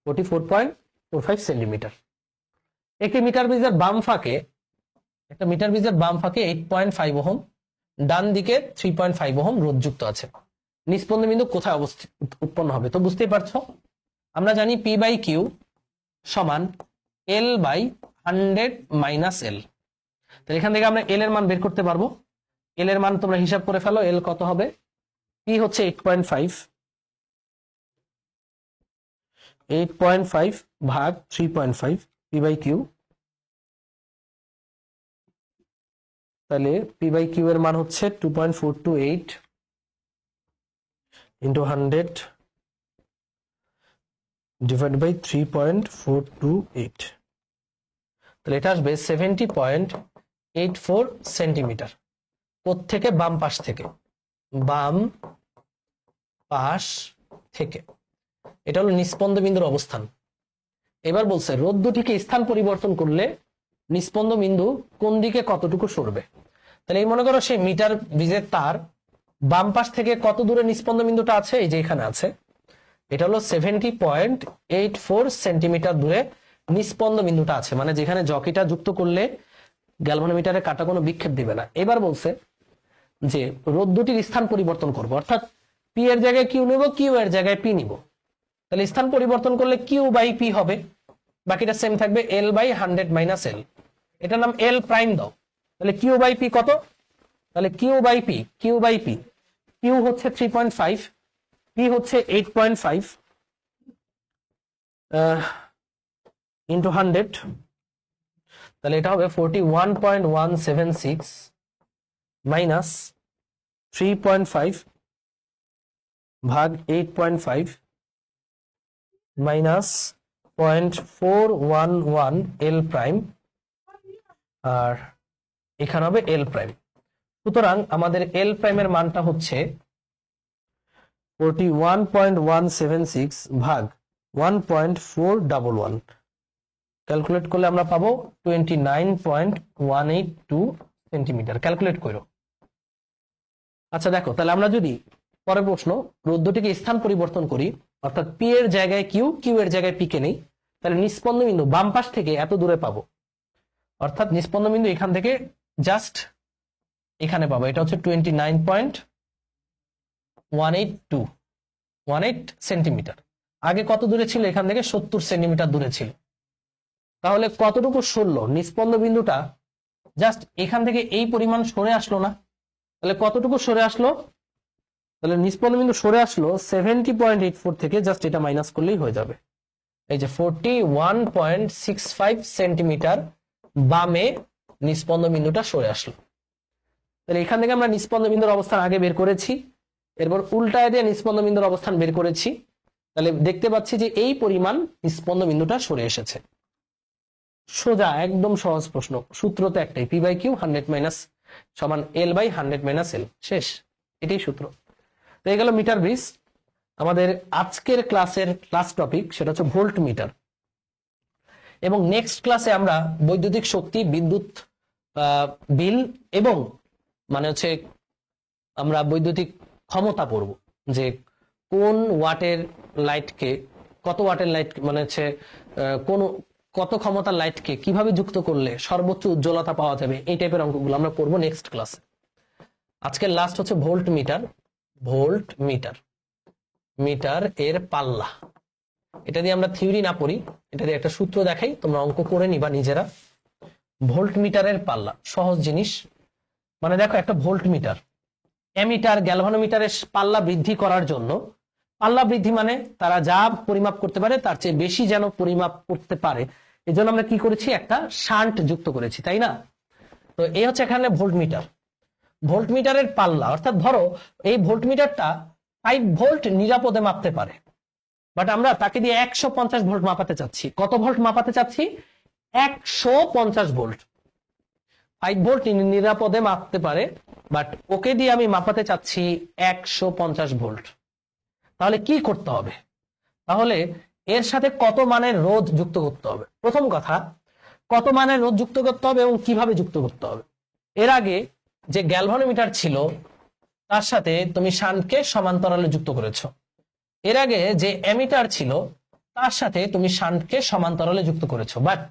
Speaker 1: 44.45 সেন্টিমিটার। একটি মিটার ব্রিজের বাম ফাঁকে 8.5 ওহম, ডান দিকে 3.5 ওহম রোধ যুক্ত আছে। নিস্পন্দ বিন্দু কোথায় উৎপন্ন হবে? তো বুঝতেই পারছো, আমরা জানি পি বাই কিউ সমান এল বাই 100 মাইনাস এল। তাহলে এখান থেকে আমরা এল এর মান বের করতে পারবো। এল এর মান তোমরা হিসাব করে ফেলো, এল কত হবে? পি হচ্ছে 8.5 ভাগ 3.5 পি বাই কিউ। তাহলে পি বাই কিউ এর মান হচ্ছে 2.428 ইন্টু 100 ডিভাইড বাই 3.428। তাহলে এটা আসবে 70.84 সেন্টিমিটার। কোত্থেকে? বাম পাশ থেকে। বাম পাশ থেকে। এটা হলো নিস্পন্দ বিন্দুর অবস্থান। এবার বলছে রোধ দুটিকে স্থান পরিবর্তন করলে নিস্পন্দ বিন্দু কোন দিকে কতটুকু সরবে। তাহলে এই মনে করো সেই মিটার ব্রিজের তার বাম পাশ থেকে কত দূরে নিস্পন্দ বিন্দুটা আছে, এই যে এখানে আছে, এটা হলো 70.84 সেন্টিমিটার দূরে নিস্পন্দ বিন্দুটা আছে, মানে যেখানে জকিটা যুক্ত করলে গ্যালভানোমিটারে কাটা কোনো বিক্ষেপ দিবে না। এবার বলছে যে রোধ দুটির স্থান পরিবর্তন করব, অর্থাৎ পি এর জায়গায় কিউ নেব, কিউ এর জায়গায় পি নিব। তাহলে স্থান পরিবর্তন করলে কিউ বাই পি হবে, বাকিটা সেম থাকবে এল বাই 100 মাইনাস এল। এটার নাম এল প্রাইম দাও। তাহলে কিউ বাই পি কত? তাহলে কিউ বাই পি কিউ হচ্ছে 3.5, পি হচ্ছে 8.5 ইন্টু 100। তাহলে এটা হবে 41.176 মাইনাস 3.5 ভাগ 8.5 মাইনাস 0.411 এল প্রাইম, আর এখানে হবে এল প্রাইম। সুতরাং আমাদের এল প্রাইমের মানটা হচ্ছে 41.176 ভাগ 1.411। ক্যালকুলেট করলে আমরা পাবো 29.182 সেন্টিমিটার। ক্যালকুলেট করো। আচ্ছা দেখো, তাহলে আমরা যদি পরের প্রশ্ন রোধ দুটিকে স্থান পরিবর্তন করি, অর্থাৎ পি এর জায়গায় কিউ, কিউ এর জায়গায় পি কে নেই, তাহলে নিস্পন্দ বিন্দু বাম পাশ থেকে এত দূরে পাবো, অর্থাৎ নিস্পন্দ বিন্দু এখান থেকে জাস্ট এখানে পাবো। এটা হচ্ছে 29.182 সেন্টিমিটার। আগে কত দূরে ছিল? এখান থেকে 70 সেন্টিমিটার দূরে ছিল। তাহলে কতটুকু সরলো? নিস্পন্দ বিন্দুটা জাস্ট এখান থেকে এই পরিমাণ সরে আসলো না? তাহলে কতটুকু সরে আসলো? তাহলে নিস্পন্দ বিন্দু সরে আসলো 70.84 থেকে, জাস্ট এটা মাইনাস করলেই হয়ে যাবে। এই যে 41.65 সেন্টিমিটার বামে নিস্পন্দ বিন্দুটা সরে আসলো। তাহলে এখান থেকে আমরা নিস্পন্দ বিন্দুর অবস্থান আগে বের করেছি, এরপর উল্টায় দিয়ে নিস্পন্দ বিন্দুর অবস্থান বের করেছি। তাহলে দেখতে পাচ্ছি যে এই পরিমাণ নিস্পন্দ বিন্দুটা সরে এসেছে। সোজা, একদম সহজ প্রশ্ন। সূত্র তো একটাই, পি বাই কিউ 100 মাইনাস সমান এল বাই 100 মাইনাস এল। শেষ, এটাই সূত্র। তো এই গেল মিটার ব্রিজ। আমাদের আজকের ক্লাসের লাস্ট টপিক সেটা হচ্ছে ভোল্ট মিটার। এবং নেক্সট ক্লাসে আমরা বৈদ্যুতিক শক্তি, বিদ্যুৎ বিল এবং মানে হচ্ছে আমরা বৈদ্যুতিক ক্ষমতা পড়ব, যে কোন ওয়াটের লাইটকে, কত ওয়াটের লাইট মানে হচ্ছে কোন কত ক্ষমতার লাইটকে কিভাবে যুক্ত করলে সর্বোচ্চ উজ্জ্বলতা পাওয়া যাবে, এই টাইপের অঙ্কগুলো আমরা পড়বো নেক্সট ক্লাসে। আজকের লাস্ট হচ্ছে voltmeter. Voltmeter, meter এর পাল্লা। এটা দিয়ে আমরা থিওরি না পড়ি, এটা দিয়ে একটা সূত্র দেখাই, তোমরা অঙ্ক করে নিবা নিজেরা। ভোল্ট মিটারের পাল্লা সহজ জিনিস। মানে দেখো, একটা ভোল্ট মিটার, অ্যামিটার, গ্যালভানোমিটারের পাল্লা বৃদ্ধি করার জন্য, পাল্লা বৃদ্ধি মানে তারা যা পরিমাপ করতে পারে তার চেয়ে বেশি যেন পরিমাপ করতে পারে, এই জন্য আমরা কি করেছি, একটা শান্ট যুক্ত করেছি, তাই না? তো এই হচ্ছে এখানে ভোল্ট মিটার। ভোল্ট মিটারের পাল্লা, অর্থাৎ ধরো এই ভোল্ট মিটারটা 5 ভোল্ট নিরাপদে মাপতে পারে, বাট আমরা তাকে দিয়ে 150 ভোল্ট মাপাতে চাচ্ছি। কত ভোল্ট মাপাতে চাচ্ছি? 150 ভোল্ট। 5 ভোল্ট নিরাপদে মাপতে পারে, বাট ওকে দিয়ে আমি মাপাতে চাচ্ছি 150 ভোল্ট। তাহলে কি করতে হবে? তাহলে এর সাথে কত মানের রোধ যুক্ত করতে হবে। প্রথম কথা, কত মানের রোধ যুক্ত করতে হবে এবং কিভাবে যুক্ত করতে হবে। এর আগে যে গ্যালভানোমিটার ছিল তার সাথে তুমি শান্টকে সমান্তরালে যুক্ত করেছো। এর আগে যে অ্যামিটার ছিল তার সাথে তুমি শান্টকে সমান্তরালে যুক্ত করেছো, বাট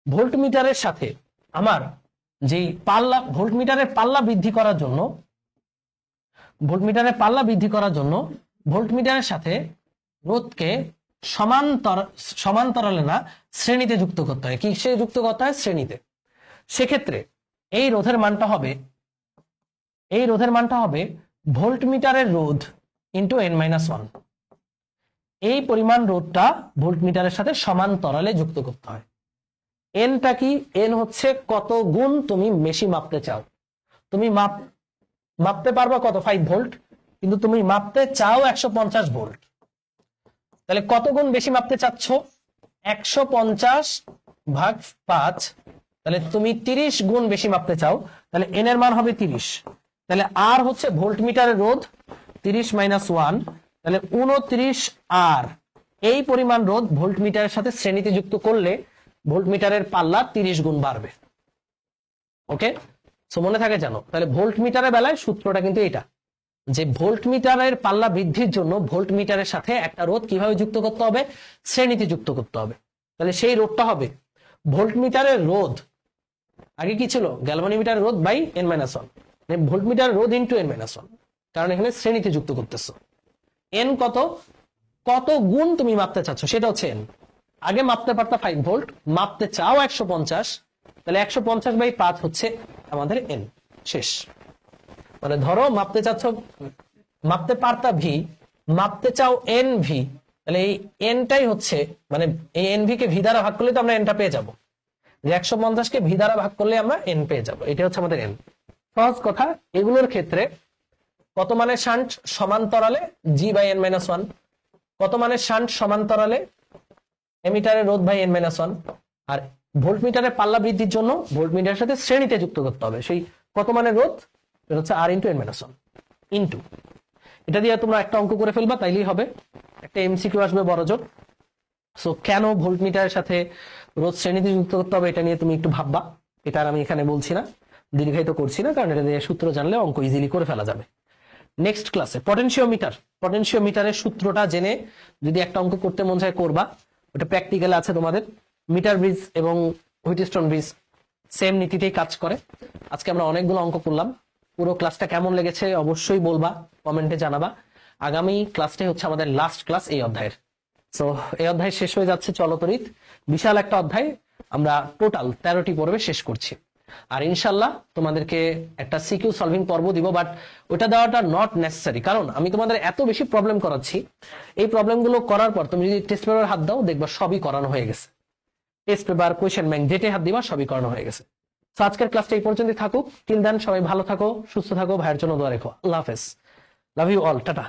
Speaker 1: ভোল্টমিটারের সাথে আমার যে পাল্লা, ভোল্টমিটারের পাল্লা বৃদ্ধি করার জন্য, ভোল্টমিটারের সাথে রোধকে সমান্তরালে না শ্রেণীতে যুক্ত করতে হয়। কি সে যুক্ত করতে হয়? শ্রেণীতে। সেক্ষেত্রে এই রোধের মানটা হবে ভোল্টমিটারের রোধ ইন্টু n-1। এই পরিমাণ রোধটা ভোল্টমিটারের সাথে সমান্তরালে যুক্ত করতে হয়। এনটা কি? এন হচ্ছে কত গুণ তুমি বেশি মাপতে চাও। তুমি মাপতে পারবা কত? 5 ভোল্ট, কিন্তু তুমি মাপতে চাও 150 ভোল্ট। তাহলে কত গুণ বেশি মাপতে চাচ্ছ? 150 ভাগ 5, তাহলে তুমি 30 গুণ বেশি মাপতে চাও, তাহলে এন এর মান হবে 30। তাহলে আর হচ্ছে ভোল্টমিটারের রোধ 30 - 1, তাহলে 29 আর। এই পরিমাণ রোধ ভোল্টমিটারের সাথে শ্রেণীতে যুক্ত করলে ভোল্টমিটারের পাল্লা 30 গুণ বাড়বে। ওকে, সো মনে থাকে জানো। তাহলে ভোল্টমিটারের বেলায় সূত্রটা কিন্তু এটা, যে ভোল্টমিটারের পাল্লা বৃদ্ধির জন্য ভোল্টমিটারের সাথে একটা রোধ কিভাবে যুক্ত করতে হবে? শ্রেণীতে যুক্ত করতে হবে। তাহলে সেই রোধটা হবে ভোল্টমিটারের রোধ, আগে কি ছিল? গ্যালভানোমিটারের রোধ বাই n-1, ভোল্টমিটার রোধ ইন্টু n-1, কারণ এখানে শ্রেণীতে যুক্ত করতেছো। এন কত গুণ তুমি মাপতে চাচ্ছ সেটা হচ্ছে এন। আগে মাপতে পারতা 5 ভোল্ট, মাপতে চাও 150, তাহলে 150/5 হচ্ছে আমাদের এন। শেষ। মানে ধরো মাপতে পারতা ভি, মাপতে চাও এন ভি, তাহলে এই এনটাই হচ্ছে, মানে এই এন ভি কে ভি দ্বারা ভাগ করলে তো আমরা এনটা পেয়ে যাবো, যে 150 কে ভি দ্বারা ভাগ করলে আমরা এন পেয়ে যাবো। এটা হচ্ছে আমাদের এন। সহজ কথা। এগুলোর ক্ষেত্রে কত মানের শান্ট সমান্তরালে? G/n-1। কত মানের শান্ট সমান্তরালে? এমিটারের রোধ বাই n-1। আর ভোল্টমিটারের পাল্লা বৃদ্ধির জন্য ভোল্টমিটারের সাথে শ্রেণীতে যুক্ত করতে হবে সেই কত মানের রোধ? এটা হচ্ছে R × n-1 ইন্টু, এটা দিয়ে তোমরা একটা অঙ্ক করে ফেলবা, তাইলেই হবে। একটা এমসিকিউ আসবে বড় জোর। সো কেন ভোল্টমিটারের সাথে রোধ শ্রেণীতে যুক্ত করতে হবে এটা নিয়ে তুমি একটু ভাববা। এটা আর আমি এখানে বলছি না, দীর্ঘায়িত করছি না, কারণ এটা দিয়ে সূত্র জানলে অঙ্ক ইজিলি করে ফেলা যাবে। নেক্সট ক্লাসে পটেনশিওমিটারের সূত্রটা জেনে যদি একটা অঙ্ক করতে মন চায় করবা। ওটা প্র্যাকটিক্যাল আছে তোমাদের। মিটার ব্রিজ এবং হুইটস্টোন ব্রিজ সেম নীতিতেই কাজ করে। আজকে আমরা অনেকগুলো অঙ্ক করলাম। পুরো ক্লাসটা কেমন লেগেছে অবশ্যই বলবা, কমেন্টে জানাবা। আগামী ক্লাসটাই হচ্ছে আমাদের লাস্ট ক্লাস এই অধ্যায়ের। সো এই অধ্যায় শেষ হয়ে যাচ্ছে চলতরিৎ, বিশাল একটা অধ্যায়। আমরা টোটাল 13টি পর্বে শেষ করছি। আর ইনশাল্লাহ তোমাদেরকে একটা সিকিউ সলভিং পর্ব দিব, বাট ওটা দেওয়াটা নট নেসেসারি, কারণ আমি তোমাদের এত বেশি প্রবলেম করাচ্ছি। এই প্রবলেমগুলো করার পর তুমি যদি টেস্ট পেপার হাত দাও, দেখবা সবই করানো হয়ে গেছে। টেস্ট পেপার, কোয়েশ্চেন ব্যাংক যেটাই হাত দিবা সবই করানো হয়ে গেছে। তো আজকের ক্লাসটা এই পর্যন্তই থাকুক। টিল দেন সবাই ভালো থাকো, সুস্থ থাকো, ভাইয়ের জন্য দোয়া রেখো। আল্লাহ হাফেজ। Love you all. টাটা।